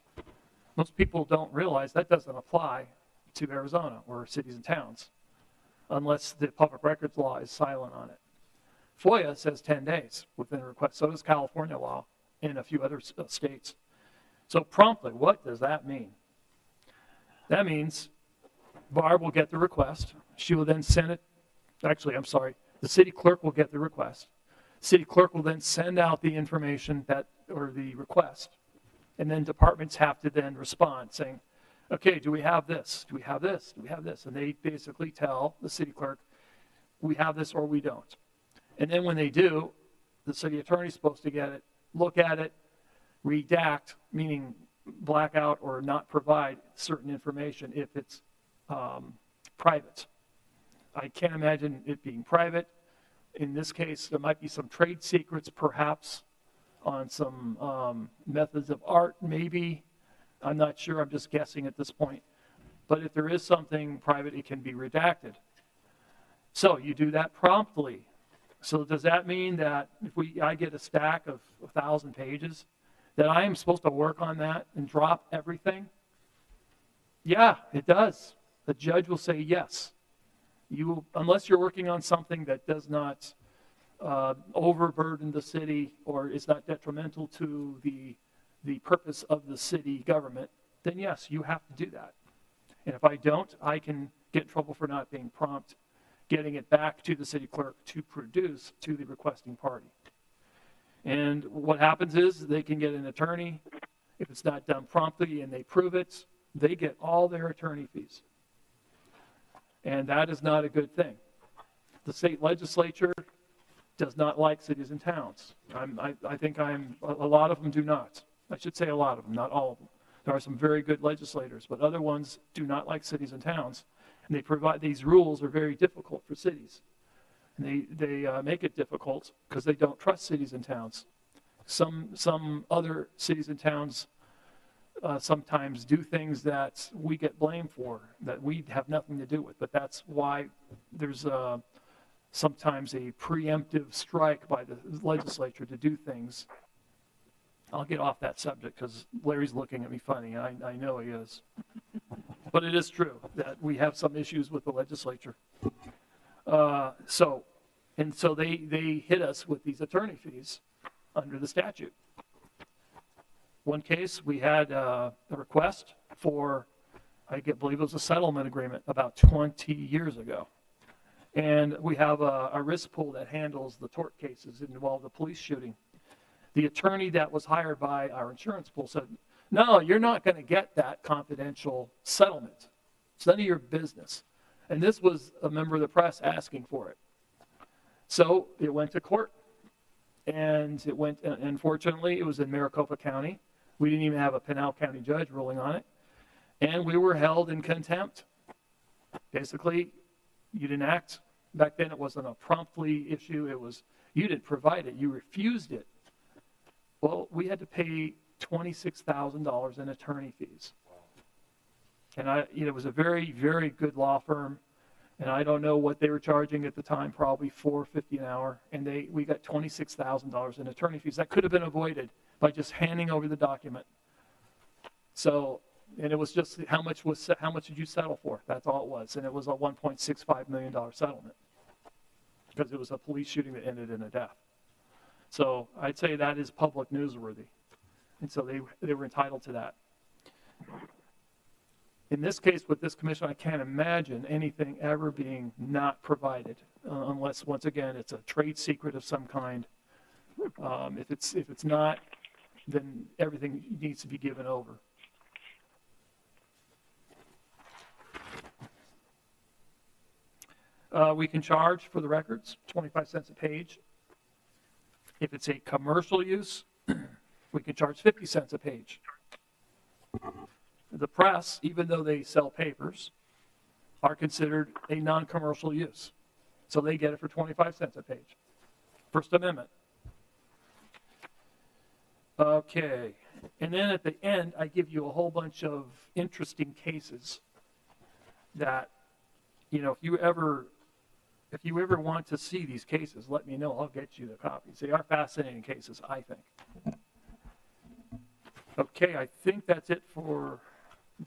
[SPEAKER 10] Most people don't realize that doesn't apply to Arizona or cities and towns unless the public records law is silent on it. FOIA says 10 days within a request. So does California law and a few other states. So promptly, what does that mean? That means Barb will get the request. She will then send it. Actually, I'm sorry. The city clerk will get the request. City clerk will then send out the information or the request. And then departments have to then respond saying, okay, do we have this? Do we have this? Do we have this? And they basically tell the city clerk, we have this or we don't. And then when they do, the city attorney is supposed to get it, look at it, redact, meaning black out or not provide certain information if it's private. I can't imagine it being private. In this case, there might be some trade secrets, perhaps, on some methods of art, maybe. I'm not sure. I'm just guessing at this point. But if there is something private, it can be redacted. So you do that promptly. So does that mean that if I get a stack of 1,000 pages, that I am supposed to work on that and drop everything? Yeah, it does. The judge will say yes. Unless you're working on something that does not overburden the city or is not detrimental to the purpose of the city government, then yes, you have to do that. And if I don't, I can get in trouble for not being prompt, getting it back to the city clerk to produce to the requesting party. And what happens is they can get an attorney. If it's not done promptly and they prove it, they get all their attorney fees. And that is not a good thing. The state legislature does not like cities and towns. I think a lot of them do not. I should say a lot of them, not all of them. There are some very good legislators, but other ones do not like cities and towns. And they provide, these rules are very difficult for cities. And they make it difficult because they don't trust cities and towns. Some other cities and towns sometimes do things that we get blamed for, that we have nothing to do with. But that's why there's sometimes a preemptive strike by the legislature to do things. I'll get off that subject because Larry's looking at me funny. I know he is. But it is true that we have some issues with the legislature. So they hit us with these attorney fees under the statute. One case, we had a request for, believe it was a settlement agreement about 20 years ago. And we have a risk pool that handles the tort cases that involve the police shooting. The attorney that was hired by our insurance pool said, no, you're not going to get that confidential settlement. It's none of your business. And this was a member of the press asking for it. So it went to court. And it went, unfortunately, it was in Maricopa County. We didn't even have a Pinal County judge ruling on it. And we were held in contempt. Basically, you didn't act. Back then, it wasn't a promptly issue. It was, you didn't provide it. You refused it. Well, we had to pay $26,000 in attorney fees. And it was a very, very good law firm. And I don't know what they were charging at the time, probably $4.50 an hour. And we got $26,000 in attorney fees. That could have been avoided by just handing over the document. So, and it was just how much did you settle for? That's all it was. And it was a $1.65 million settlement because it was a police shooting that ended in a death. So I'd say that is public newsworthy. And so they were entitled to that. In this case, with this commission, I can't imagine anything ever being not provided, unless, once again, it's a trade secret of some kind. If it's not, then everything needs to be given over. We can charge for the records, 25 cents a page. If it's a commercial use, we can charge 50 cents a page. The press, even though they sell papers, are considered a non-commercial use. So they get it for 25 cents a page. First Amendment. Okay. And then at the end, I give you a whole bunch of interesting cases that, if you ever want to see these cases, let me know. I'll get you the copies. They are fascinating cases, I think. Okay, I think that's it for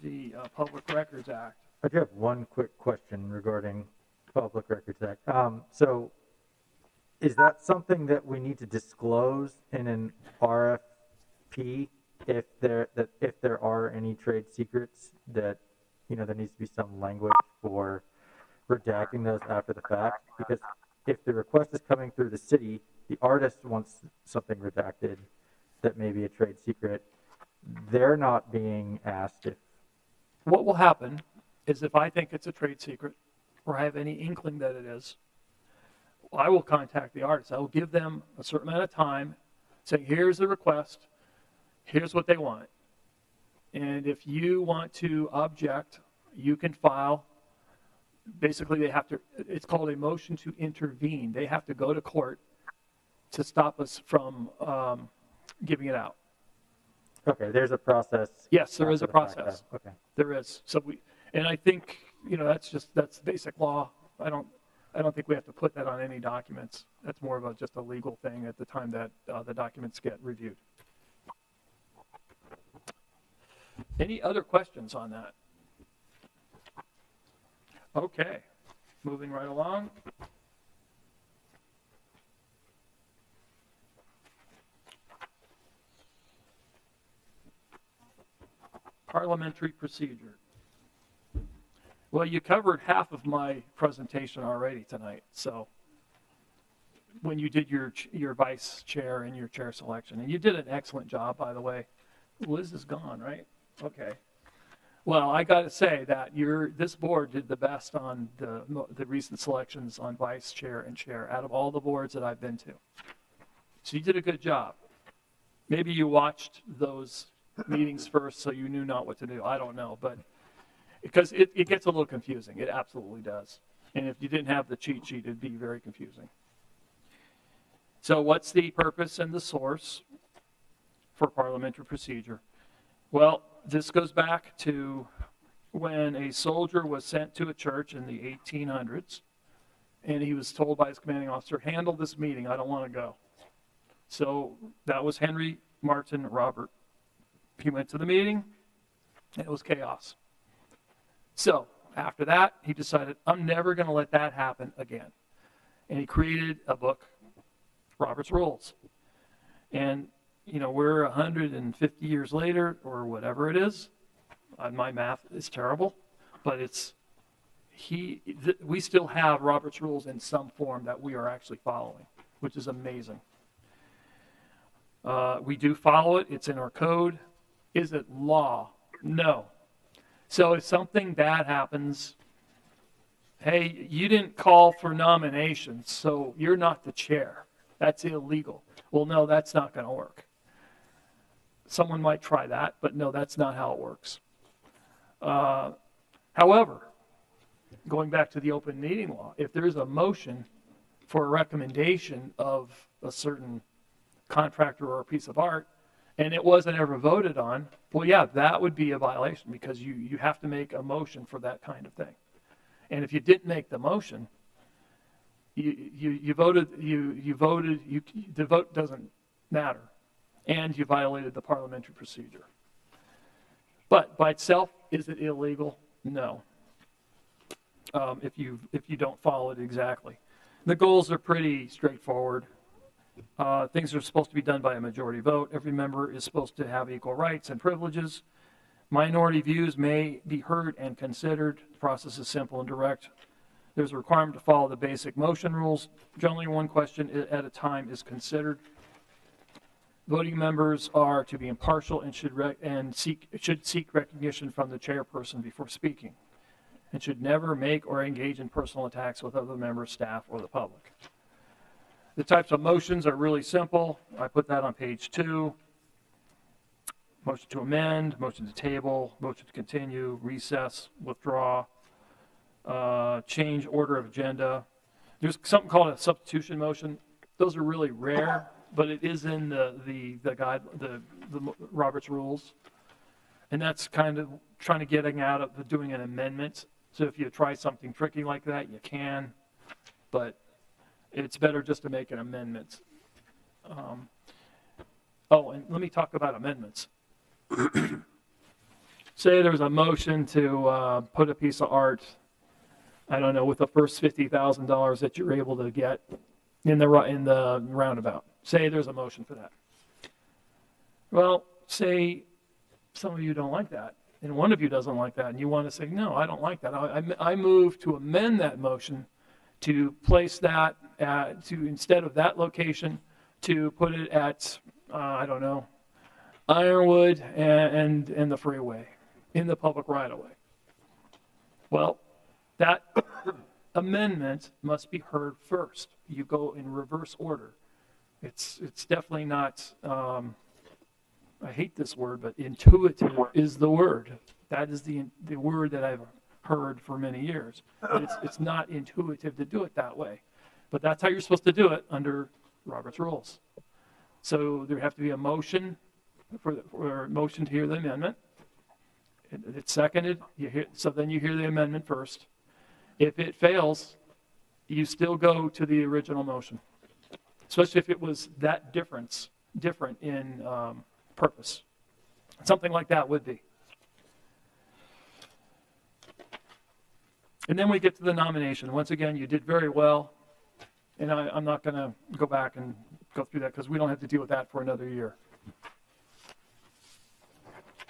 [SPEAKER 10] the Public Records Act.
[SPEAKER 1] I do have one quick question regarding Public Records Act. So is that something that we need to disclose in an RFP if there are any trade secrets that, there needs to be some language for redacting those after the fact? Because if the request is coming through the city, the artist wants something redacted that may be a trade secret. They're not being asked if.
[SPEAKER 10] What will happen is if I think it's a trade secret or I have any inkling that it is, I will contact the artist. I will give them a certain amount of time saying, here's the request, here's what they want. And if you want to object, you can file. Basically, they have to, it's called a motion to intervene. They have to go to court to stop us from giving it out.
[SPEAKER 1] Okay, there's a process.
[SPEAKER 10] Yes, there is a process.
[SPEAKER 1] Okay.
[SPEAKER 10] There is. So and I think, that's basic law. I don't think we have to put that on any documents. That's more of just a legal thing at the time that the documents get reviewed. Any other questions on that? Okay, moving right along. parliamentary procedure. Well, you covered half of my presentation already tonight, so when you did your vice chair and your chair selection, and you did an excellent job, by the way. Liz is gone, right? Okay. Well, I got to say that this board did the best on the recent selections on vice chair and chair out of all the boards that I've been to. So you did a good job. Maybe you watched those meetings first, so you knew not what to do. I don't know, but because it gets a little confusing. It absolutely does. And if you didn't have the cheat sheet, it'd be very confusing. So what's the purpose and the source for parliamentary procedure? Well, this goes back to when a soldier was sent to a church in the 1800s, and he was told by his commanding officer, handle this meeting, I don't want to go. So that was Henry Martin Robert. He went to the meeting, and it was chaos. So after that, he decided, I'm never going to let that happen again. And he created a book, Robert's Rules. And, you know, we're 150 years later, or whatever it is. My math is terrible, but we still have Robert's Rules in some form that we are actually following, which is amazing. We do follow it. It's in our code. Is it law? No. So if something bad happens, hey, you didn't call for nominations, so you're not the chair. That's illegal. Well, no, that's not going to work. Someone might try that, but no, that's not how it works. However, going back to the open meeting law, if there's a motion for a recommendation of a certain contractor or a piece of art, and it wasn't ever voted on, well, yeah, that would be a violation because you have to make a motion for that kind of thing. And if you didn't make the motion, the vote doesn't matter, and you violated the parliamentary procedure. But by itself, is it illegal? No. If you don't follow it exactly, the goals are pretty straightforward. Things are supposed to be done by a majority vote. Every member is supposed to have equal rights and privileges. Minority views may be heard and considered. The process is simple and direct. There's a requirement to follow the basic motion rules. Generally, one question at a time is considered. Voting members are to be impartial and should seek recognition from the chairperson before speaking, and should never make or engage in personal attacks with other members, staff, or the public. The types of motions are really simple. I put that on page 2. Motion to amend, motion to table, motion to continue, recess, withdraw, change order of agenda. There's something called a substitution motion. Those are really rare, but it is in the Robert's Rules. And that's kind of trying to getting out of doing an amendment. So if you try something tricky like that, you can, but it's better just to make an amendment. And let me talk about amendments. Say there's a motion to put a piece of art, I don't know, with the first $50,000 that you're able to get in the roundabout. Say there's a motion for that. Well, say some of you don't like that, and one of you doesn't like that, and you want to say, no, I don't like that. I move to amend that motion to place that instead of that location, to put it at, I don't know, Ironwood and the freeway, in the public right-of-way. Well, that amendment must be heard first. You go in reverse order. It's definitely not, I hate this word, but intuitive is the word. That is the word that I've heard for many years. But it's not intuitive to do it that way. But that's how you're supposed to do it under Robert's Rules. So there have to be a motion for a motion to hear the amendment. It's seconded. So then you hear the amendment first. If it fails, you still go to the original motion, especially if it was that different in purpose. Something like that would be. And then we get to the nomination. Once again, you did very well, and I'm not going to go back and go through that because we don't have to deal with that for another year.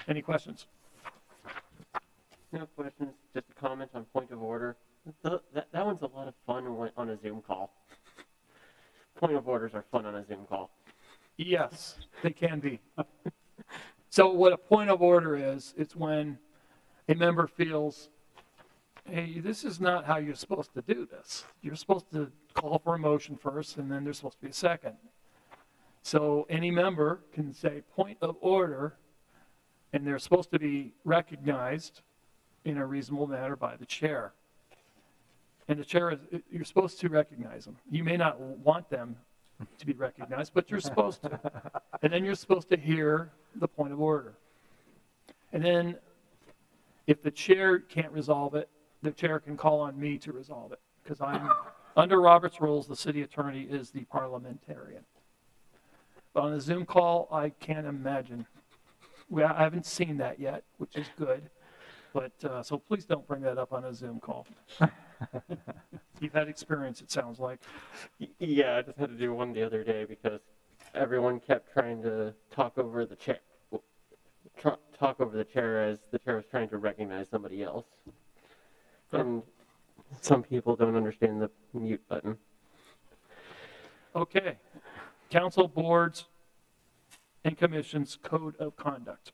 [SPEAKER 10] Any questions?
[SPEAKER 4] No questions, just a comment on point of order. That one's a lot of fun on a Zoom call. Point of orders are fun on a Zoom call.
[SPEAKER 10] Yes, they can be. So what a point of order is, it's when a member feels, hey, this is not how you're supposed to do this. You're supposed to call for a motion first, and then there's supposed to be a second. So any member can say point of order, and they're supposed to be recognized in a reasonable manner by the chair. And the chair, you're supposed to recognize them. You may not want them to be recognized, but you're supposed to. And then you're supposed to hear the point of order. And then if the chair can't resolve it, the chair can call on me to resolve it, because I'm, under Robert's rules, the city attorney is the parliamentarian. But on a Zoom call, I can't imagine. I haven't seen that yet, which is good. But so please don't bring that up on a Zoom call. You've had experience, it sounds like.
[SPEAKER 4] Yeah, I just had to do one the other day because everyone kept trying to talk over the chair. Talk over the chair as the chair was trying to recognize somebody else. And some people don't understand the mute button.
[SPEAKER 10] Okay. Council, boards, and commissions code of conduct.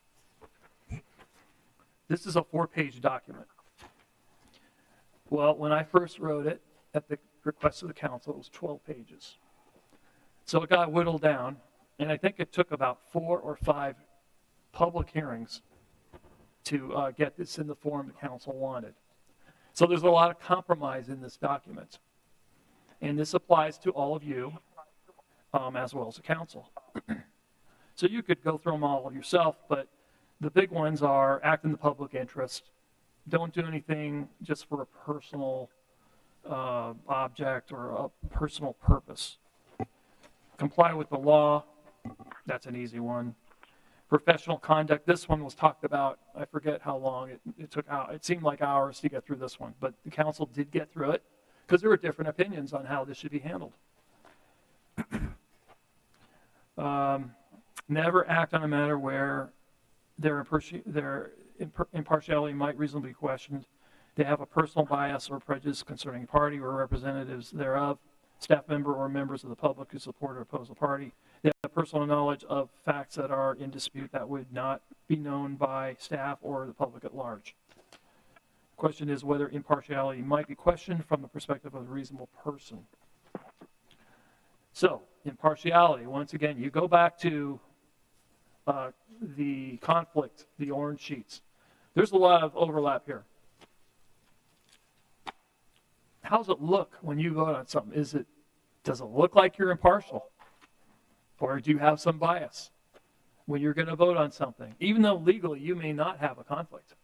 [SPEAKER 10] This is a 4-page document. Well, when I first wrote it, at the request of the council, it was 12 pages. So it got whittled down, and I think it took about 4 or 5 public hearings to get this in the form the council wanted. So there's a lot of compromise in this document. And this applies to all of you, as well as the council. So you could go through them all yourself, but the big ones are act in the public interest. Don't do anything just for a personal object or a personal purpose. Comply with the law. That's an easy one. Professional conduct. This one was talked about. I forget how long it took out. It seemed like hours to get through this one, but the council did get through it because there were different opinions on how this should be handled. Never act on a matter where their impartiality might reasonably be questioned. They have a personal bias or prejudice concerning a party or representatives thereof, staff member or members of the public who support or oppose a party. They have personal knowledge of facts that are in dispute that would not be known by staff or the public at large. The question is whether impartiality might be questioned from the perspective of a reasonable person. So, impartiality, once again, you go back to the conflict, the orange sheets. There's a lot of overlap here. How's it look when you vote on something? Does it look like you're impartial? Or do you have some bias when you're going to vote on something? Even though legally you may not have a conflict.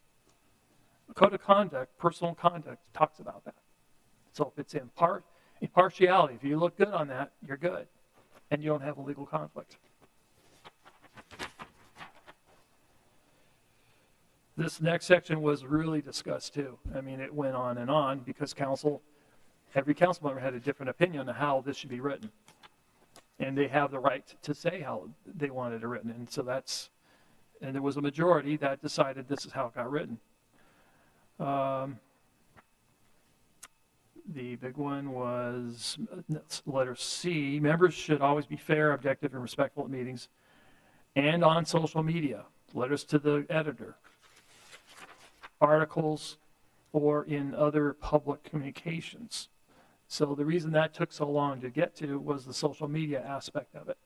[SPEAKER 10] The Code of Conduct, personal conduct, talks about that. So if it's impartiality, if you look good on that, you're good. And you don't have a legal conflict. This next section was really discussed too. I mean, it went on and on because every council member had a different opinion on how this should be written. And they have the right to say how they wanted it written. And so and there was a majority that decided this is how it got written. The big one was letter C. Members should always be fair, objective, and respectful at meetings and on social media. Letters to the editor, articles, or in other public communications. So the reason that took so long to get to was the social media aspect of it.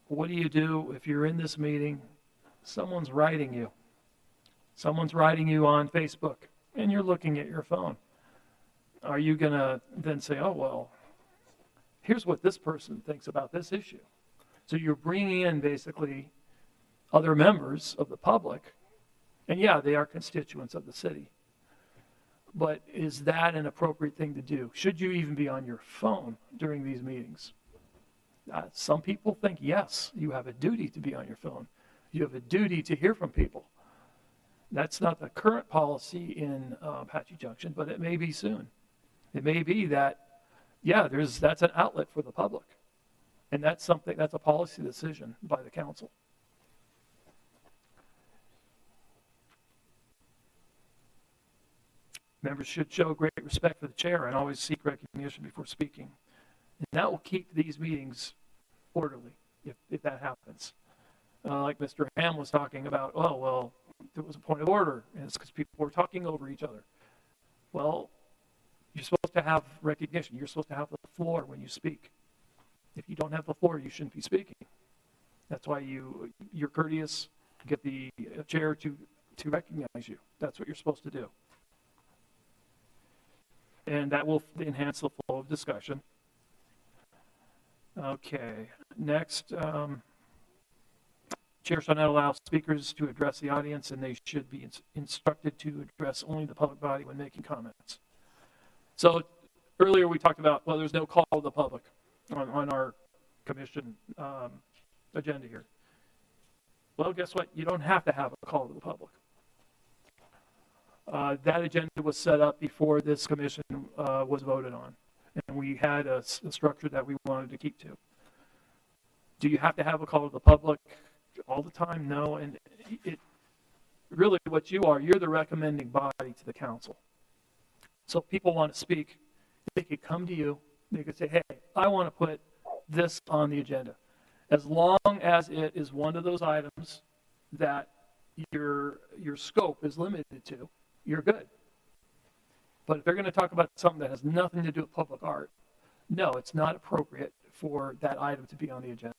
[SPEAKER 10] What do you do if you're in this meeting, someone's writing you? Someone's writing you on Facebook, and you're looking at your phone. Are you going to then say, oh, well, here's what this person thinks about this issue? So you're bringing in basically other members of the public, and yeah, they are constituents of the city. But is that an appropriate thing to do? Should you even be on your phone during these meetings? Some people think, yes, you have a duty to be on your phone. You have a duty to hear from people. That's not the current policy in Apache Junction, but it may be soon. It may be that, yeah, that's an outlet for the public. And that's a policy decision by the council. Members should show great respect for the chair and always seek recognition before speaking. And that will keep these meetings orderly if that happens. Like Mr. Ham was talking about, oh, well, there was a point of order, and it's because people were talking over each other. Well, you're supposed to have recognition. You're supposed to have the floor when you speak. If you don't have the floor, you shouldn't be speaking. That's why you're courteous, get the chair to recognize you. That's what you're supposed to do. And that will enhance the flow of discussion. Okay, next, chair shall not allow speakers to address the audience, and they should be instructed to address only the public body when making comments. So earlier we talked about, well, there's no call to the public on our commission agenda here. Well, guess what? You don't have to have a call to the public. That agenda was set up before this commission was voted on, and we had a structure that we wanted to keep to. Do you have to have a call to the public all the time? No, and it really what you're the recommending body to the council. So if people want to speak, they could come to you, they could say, hey, I want to put this on the agenda. As long as it is one of those items that your scope is limited to, you're good. But if they're going to talk about something that has nothing to do with public art, no, it's not appropriate for that item to be on the agenda.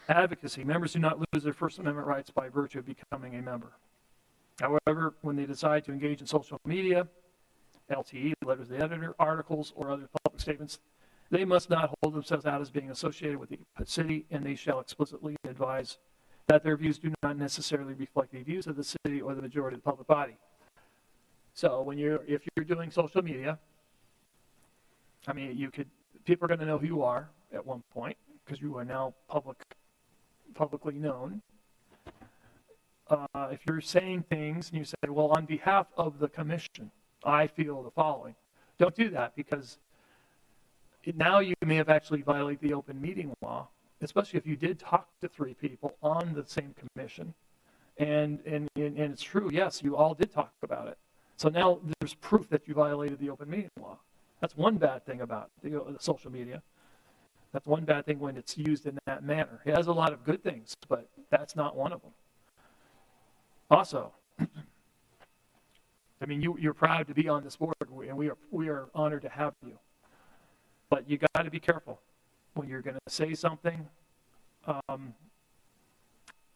[SPEAKER 10] Advocacy. Members do not lose their First Amendment rights by virtue of becoming a member. However, when they decide to engage in social media, LTE, letters to the editor, articles, or other public statements, they must not hold themselves out as being associated with the city, and they shall explicitly advise that their views do not necessarily reflect the views of the city or the majority of the public body. So if you're doing social media, I mean, people are going to know who you are at one point because you are now publicly known. If you're saying things and you say, well, on behalf of the commission, I feel the following. Don't do that, because now you may have actually violated the open meeting law, especially if you did talk to 3 people on the same commission. And it's true, yes, you all did talk about it. So now there's proof that you violated the open meeting law. That's one bad thing about the social media. That's one bad thing when it's used in that manner. It has a lot of good things, but that's not one of them. Also, I mean, you're proud to be on this board, and we are honored to have you. But you got to be careful when you're going to say something.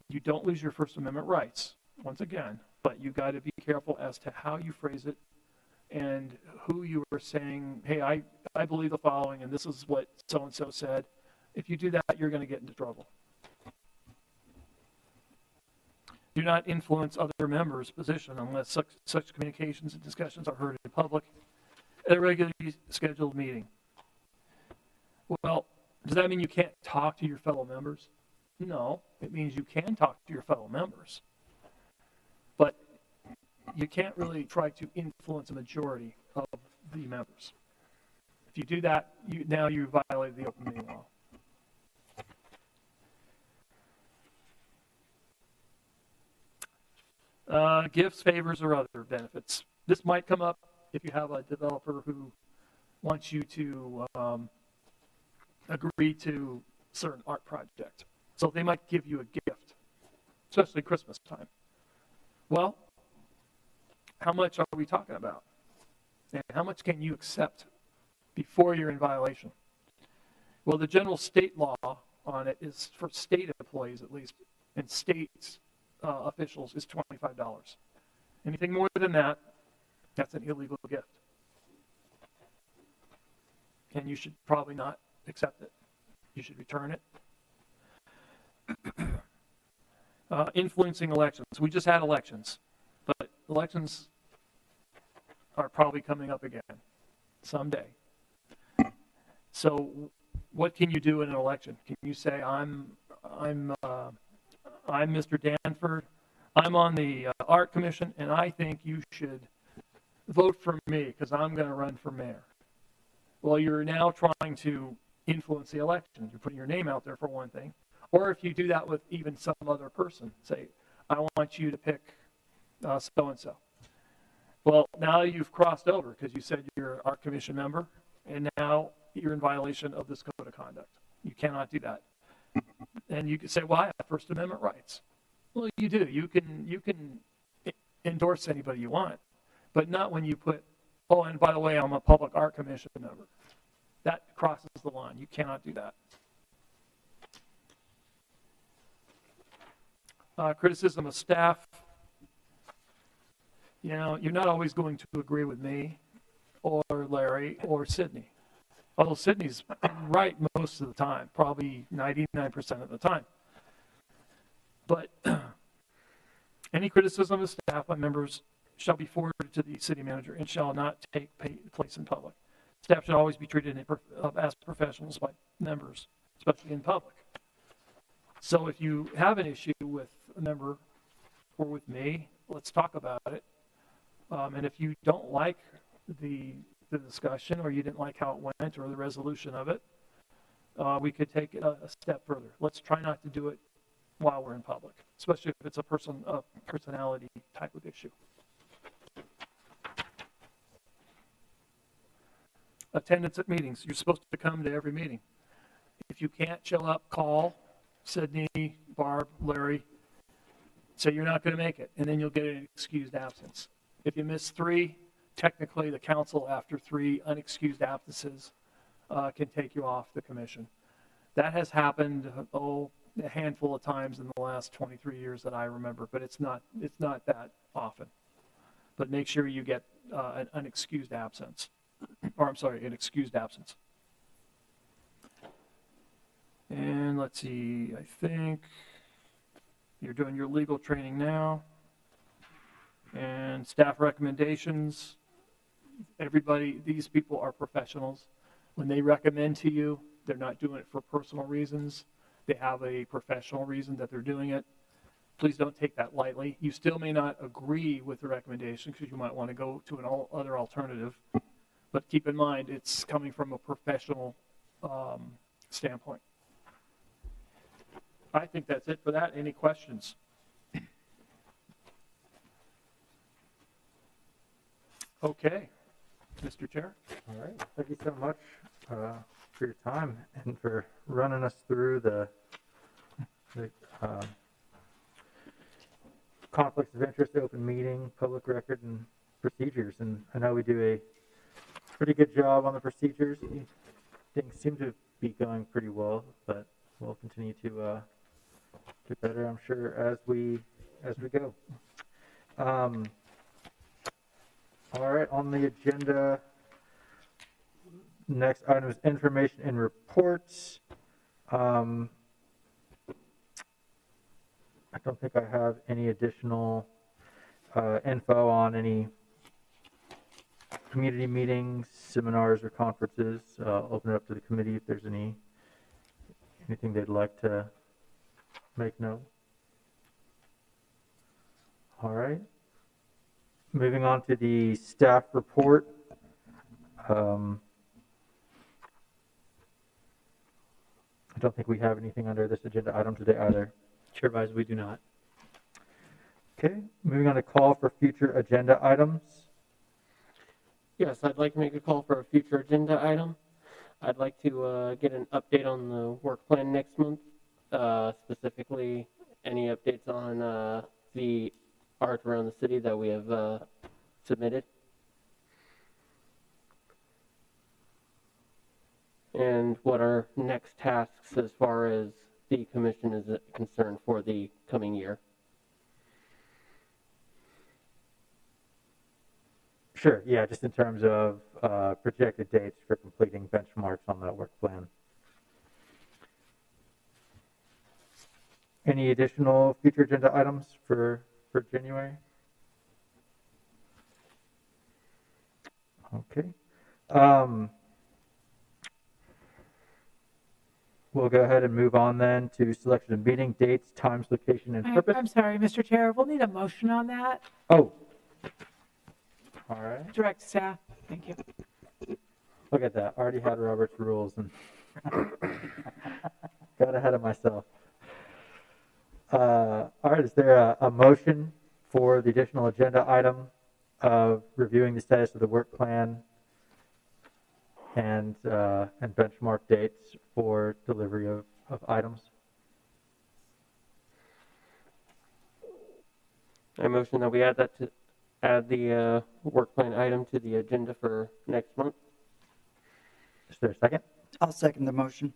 [SPEAKER 10] You don't lose your First Amendment rights, once again, but you got to be careful as to how you phrase it and who you are saying, hey, I believe the following, and this is what so-and-so said. If you do that, you're going to get into trouble. Do not influence other members' position unless such communications and discussions are heard in public at a regularly scheduled meeting. Well, does that mean you can't talk to your fellow members? No, it means you can talk to your fellow members. But you can't really try to influence a majority of the members. If you do that, now you violate the open meeting law. Gifts, favors, or other benefits. This might come up if you have a developer who wants you to agree to a certain art project. So they might give you a gift, especially Christmas time. Well, how much are we talking about? And how much can you accept before you're in violation? Well, the general state law on it is for state employees at least, and state officials is $25. Anything more than that, that's an illegal gift. And you should probably not accept it. You should return it. Influencing elections. We just had elections, but elections are probably coming up again someday. So what can you do in an election? Can you say, I'm Mr. Danford, I'm on the art commission, and I think you should vote for me because I'm going to run for mayor. Well, you're now trying to influence the election. You're putting your name out there for one thing. Or if you do that with even some other person, say, I want you to pick so-and-so. Well, now you've crossed over because you said you're our commission member, and now you're in violation of this code of conduct. You cannot do that. And you can say, well, I have First Amendment rights. Well, you do. You can endorse anybody you want, but not when you put, oh, and by the way, I'm a public art commission member. That crosses the line. You cannot do that. Criticism of staff. You know, you're not always going to agree with me or Larry or Sydney. Although Sydney's right most of the time, probably 99% of the time. But any criticism of staff by members shall be forwarded to the city manager and shall not take place in public. Staff should always be treated as professionals by members, especially in public. So if you have an issue with a member or with me, let's talk about it. And if you don't like the discussion, or you didn't like how it went, or the resolution of it, we could take it a step further. Let's try not to do it while we're in public, especially if it's a personality type of issue. Attendance at meetings. You're supposed to come to every meeting. If you can't show up, call Sydney, Barb, Larry, say you're not going to make it, and then you'll get an excused absence. If you miss 3, technically the council, after 3 unexcused absences, can take you off the commission. That has happened, a handful of times in the last 23 years that I remember, but it's not that often. But make sure you get an unexcused absence, or I'm sorry, an excused absence. And let's see, I think you're doing your legal training now. And staff recommendations. Everybody, these people are professionals. When they recommend to you, they're not doing it for personal reasons. They have a professional reason that they're doing it. Please don't take that lightly. You still may not agree with the recommendation because you might want to go to an other alternative. But keep in mind, it's coming from a professional standpoint. I think that's it for that. Any questions? Okay, Mr. Chair.
[SPEAKER 1] All right. Thank you so much for your time and for running us through the conflicts of interest, open meeting, public record, and procedures. And I know we do a pretty good job on the procedures. Things seem to be going pretty well, but we'll continue to do better, I'm sure, as we go. All right, on the agenda, next item is information and reports. I don't think I have any additional info on any community meetings, seminars, or conferences. I'll open it up to the committee if there's anything they'd like to make note. All right. Moving on to the staff report. I don't think we have anything under this agenda item today either.
[SPEAKER 7] Chair advises we do not.
[SPEAKER 1] Okay, moving on to call for future agenda items.
[SPEAKER 4] Yes, I'd like to make a call for a future agenda item. I'd like to get an update on the work plan next month, specifically any updates on the art around the city that we have submitted. And what are next tasks as far as the commission is concerned for the coming year.
[SPEAKER 1] Sure, yeah, just in terms of projected dates for completing benchmarks on that work plan. Any additional future agenda items for January? Okay. We'll go ahead and move on then to selection of meeting dates, times, location, and purpose.
[SPEAKER 2] I'm sorry, Mr. Chair, we'll need a motion on that.
[SPEAKER 1] Oh. All right.
[SPEAKER 2] Direct staff, thank you.
[SPEAKER 1] Look at that. Already had Robert's rules and got ahead of myself. All right. Is there a motion for the additional agenda item of reviewing the status of the work plan and benchmark dates for delivery of items.
[SPEAKER 4] I motion that we add the work plan item to the agenda for next month.
[SPEAKER 1] Is there a second?
[SPEAKER 6] I'll second the motion.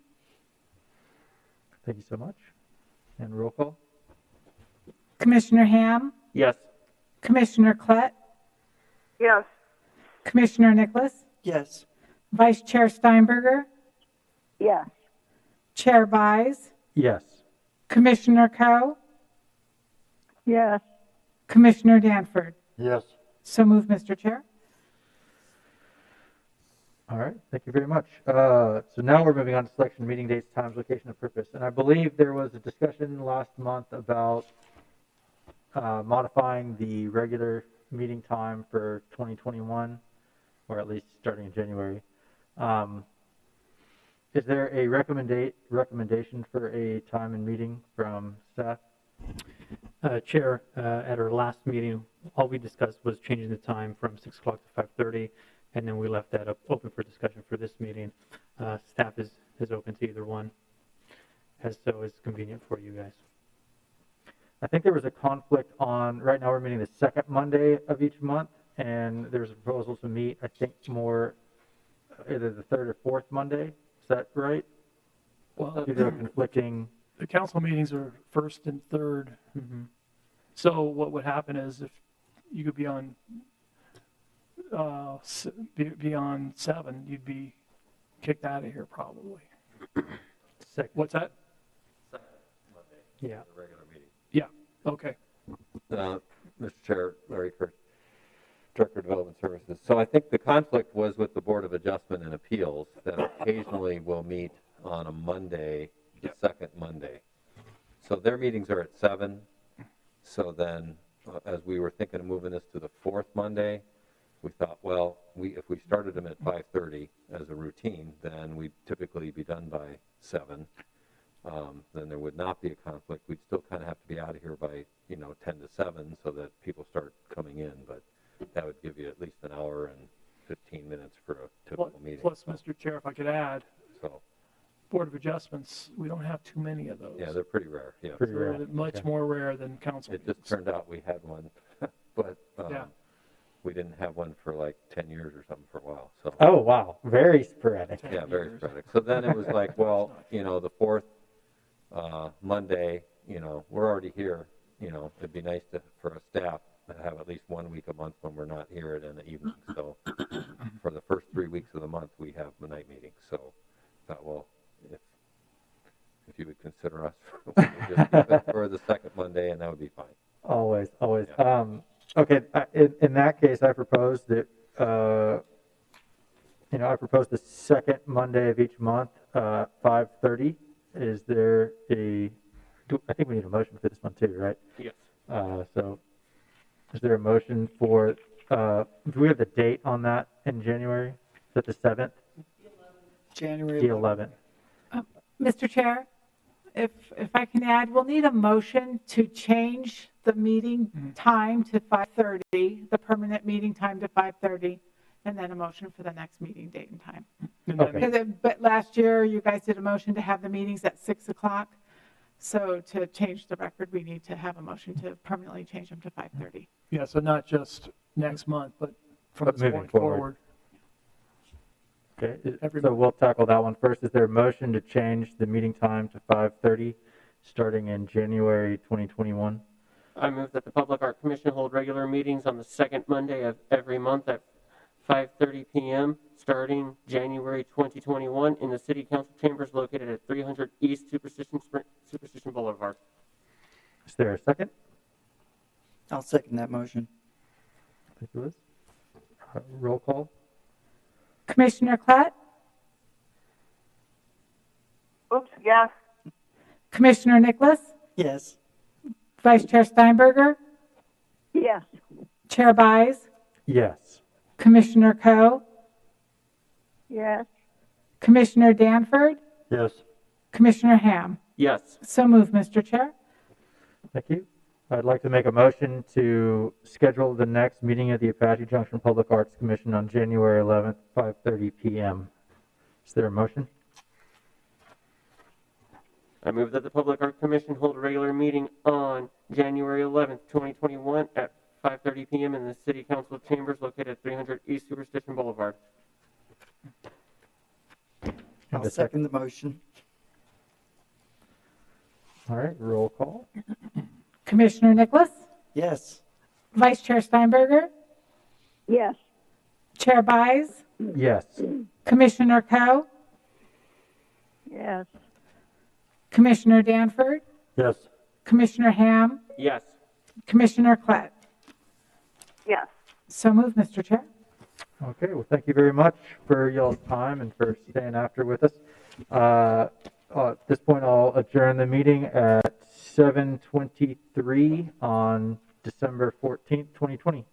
[SPEAKER 1] Thank you so much. And roll call?
[SPEAKER 2] Commissioner Ham,
[SPEAKER 4] Yes.
[SPEAKER 2] Commissioner Klett,
[SPEAKER 5] Yes.
[SPEAKER 2] Commissioner Nicholas,
[SPEAKER 6] Yes.
[SPEAKER 2] Vice Chair Steinberger,
[SPEAKER 3] Yes.
[SPEAKER 2] Chair Buys,
[SPEAKER 1] Yes.
[SPEAKER 2] Commissioner Coe,
[SPEAKER 3] Yes.
[SPEAKER 2] Commissioner Danford.
[SPEAKER 9] Yes.
[SPEAKER 2] So move, Mr. Chair.
[SPEAKER 1] All right, thank you very much. So now we're moving on to selection, meeting dates, times, location, and purpose. And I believe there was a discussion last month about modifying the regular meeting time for 2021, or at least starting in January. Is there a recommendation for a time and meeting from staff?
[SPEAKER 7] Chair, at our last meeting, all we discussed was changing the time from 6 o'clock to 5:30, and then we left that open for discussion for this meeting. Staff is open to either one, as so is convenient for you guys.
[SPEAKER 1] I think there was a conflict on, right now we're meeting the second Monday of each month, and there's a proposal to meet, I think, more either the third or fourth Monday. Is that right?
[SPEAKER 10] Well,
[SPEAKER 1] Due to a conflicting,
[SPEAKER 10] the council meetings are first and third.
[SPEAKER 7] Mm-hmm.
[SPEAKER 10] So what would happen is if you could be on be on 7, you'd be kicked out of here probably. What's that?
[SPEAKER 7] Yeah.
[SPEAKER 12] Regular meeting.
[SPEAKER 10] Yeah. Okay.
[SPEAKER 12] Mr. Chair, Larry Kurtz, Director of Development Services. So I think the conflict was with the Board of Adjustment and Appeals that occasionally will meet on a Monday, the second Monday. So their meetings are at 7. So then, as we were thinking of moving this to the fourth Monday, we thought, well, if we started them at 5:30 as a routine, then we'd typically be done by 7. Then there would not be a conflict. We'd still kind of have to be out of here by 10 to 7 so that people start coming in, but that would give you at least an hour and 15 minutes for a typical meeting.
[SPEAKER 10] Plus, Mr. Chair, if I could add,
[SPEAKER 12] So
[SPEAKER 10] Board of Adjustments, we don't have too many of those.
[SPEAKER 12] yeah, they're pretty rare. Yeah,
[SPEAKER 1] Pretty
[SPEAKER 10] They're
[SPEAKER 1] rare.
[SPEAKER 10] much more rare than council
[SPEAKER 12] it
[SPEAKER 10] meetings.
[SPEAKER 12] just turned out we had one, but
[SPEAKER 10] Yeah.
[SPEAKER 12] we didn't have one for like 10 years or something for a while. So
[SPEAKER 1] oh, wow, very sporadic.
[SPEAKER 12] yeah, very sporadic. So then it was like, well, the fourth Monday, we're already here. It'd be nice for a staff to have at least 1 week a month when we're not here in the evening. So for the first 3 weeks of the month, we have the night meetings. So I thought, well, if you would consider us, we could just keep it for the second Monday, and that would be fine.
[SPEAKER 1] Always.
[SPEAKER 12] Yeah.
[SPEAKER 1] Okay, in that case, I propose that, I propose the second Monday of each month, 5:30. Is there I think we need a motion for this one too, right?
[SPEAKER 4] Yes.
[SPEAKER 1] So is there a motion for, do we have the date on that in January? Is that the 7th?
[SPEAKER 6] January
[SPEAKER 1] The
[SPEAKER 6] 11th.
[SPEAKER 1] 11th.
[SPEAKER 2] Mr. Chair, if I can add, we'll need a motion to change the meeting time to 5:30, the permanent meeting time to 5:30, and then a motion for the next meeting date and time.
[SPEAKER 10] And then-
[SPEAKER 1] Okay.
[SPEAKER 2] But last year, you guys did a motion to have the meetings at 6 o'clock. So to change the record, we need to have a motion to permanently change them to 5:30.
[SPEAKER 10] Yeah, so not just next month, but from
[SPEAKER 1] But
[SPEAKER 10] this
[SPEAKER 1] moving
[SPEAKER 10] point
[SPEAKER 1] forward.
[SPEAKER 10] forward.
[SPEAKER 1] Okay,
[SPEAKER 10] Every
[SPEAKER 1] so
[SPEAKER 10] month.
[SPEAKER 1] we'll tackle that one first. Is there a motion to change the meeting time to 5:30, starting in January 2021?
[SPEAKER 4] I move that the Public Art Commission hold regular meetings on the second Monday of every month at 5:30 p.m. starting January 2021 in the City Council chambers located at 300 East Superstition Boulevard.
[SPEAKER 1] Is there a second?
[SPEAKER 6] I'll second that motion.
[SPEAKER 1] Thank you, Liz. Roll call?
[SPEAKER 2] Commissioner Klett,
[SPEAKER 5] Oops, yes.
[SPEAKER 2] Commissioner Nicholas,
[SPEAKER 6] Yes.
[SPEAKER 2] Vice Chair Steinberger,
[SPEAKER 3] Yes.
[SPEAKER 2] Chair Buys,
[SPEAKER 1] Yes.
[SPEAKER 2] Commissioner Coe,
[SPEAKER 3] Yes.
[SPEAKER 2] Commissioner Danford,
[SPEAKER 9] Yes.
[SPEAKER 2] Commissioner Ham.
[SPEAKER 4] Yes.
[SPEAKER 2] So move, Mr. Chair.
[SPEAKER 1] Thank you. I'd like to make a motion to schedule the next meeting of the Apache Junction Public Arts Commission on January 11th, 5:30 p.m. Is there a motion?
[SPEAKER 4] I move that the Public Art Commission hold a regular meeting on January 11th, 2021 at 5:30 p.m. in the City Council chambers located at 300 East Superstition Boulevard.
[SPEAKER 6] I'll second the motion.
[SPEAKER 1] All right, roll call.
[SPEAKER 2] Commissioner Nicholas,
[SPEAKER 6] Yes.
[SPEAKER 2] Vice Chair Steinberger,
[SPEAKER 3] Yes.
[SPEAKER 2] Chair Buys,
[SPEAKER 1] Yes.
[SPEAKER 2] Commissioner Coe,
[SPEAKER 3] Yes.
[SPEAKER 2] Commissioner Danford,
[SPEAKER 9] Yes.
[SPEAKER 2] Commissioner Ham,
[SPEAKER 4] Yes.
[SPEAKER 2] Commissioner Klett.
[SPEAKER 5] Yes.
[SPEAKER 2] So moved, Mr. Chair.
[SPEAKER 1] Okay, well, thank you very much for y'all's time and for staying after with us. At this point, I'll adjourn the meeting at 7:23 on December 14th, 2020.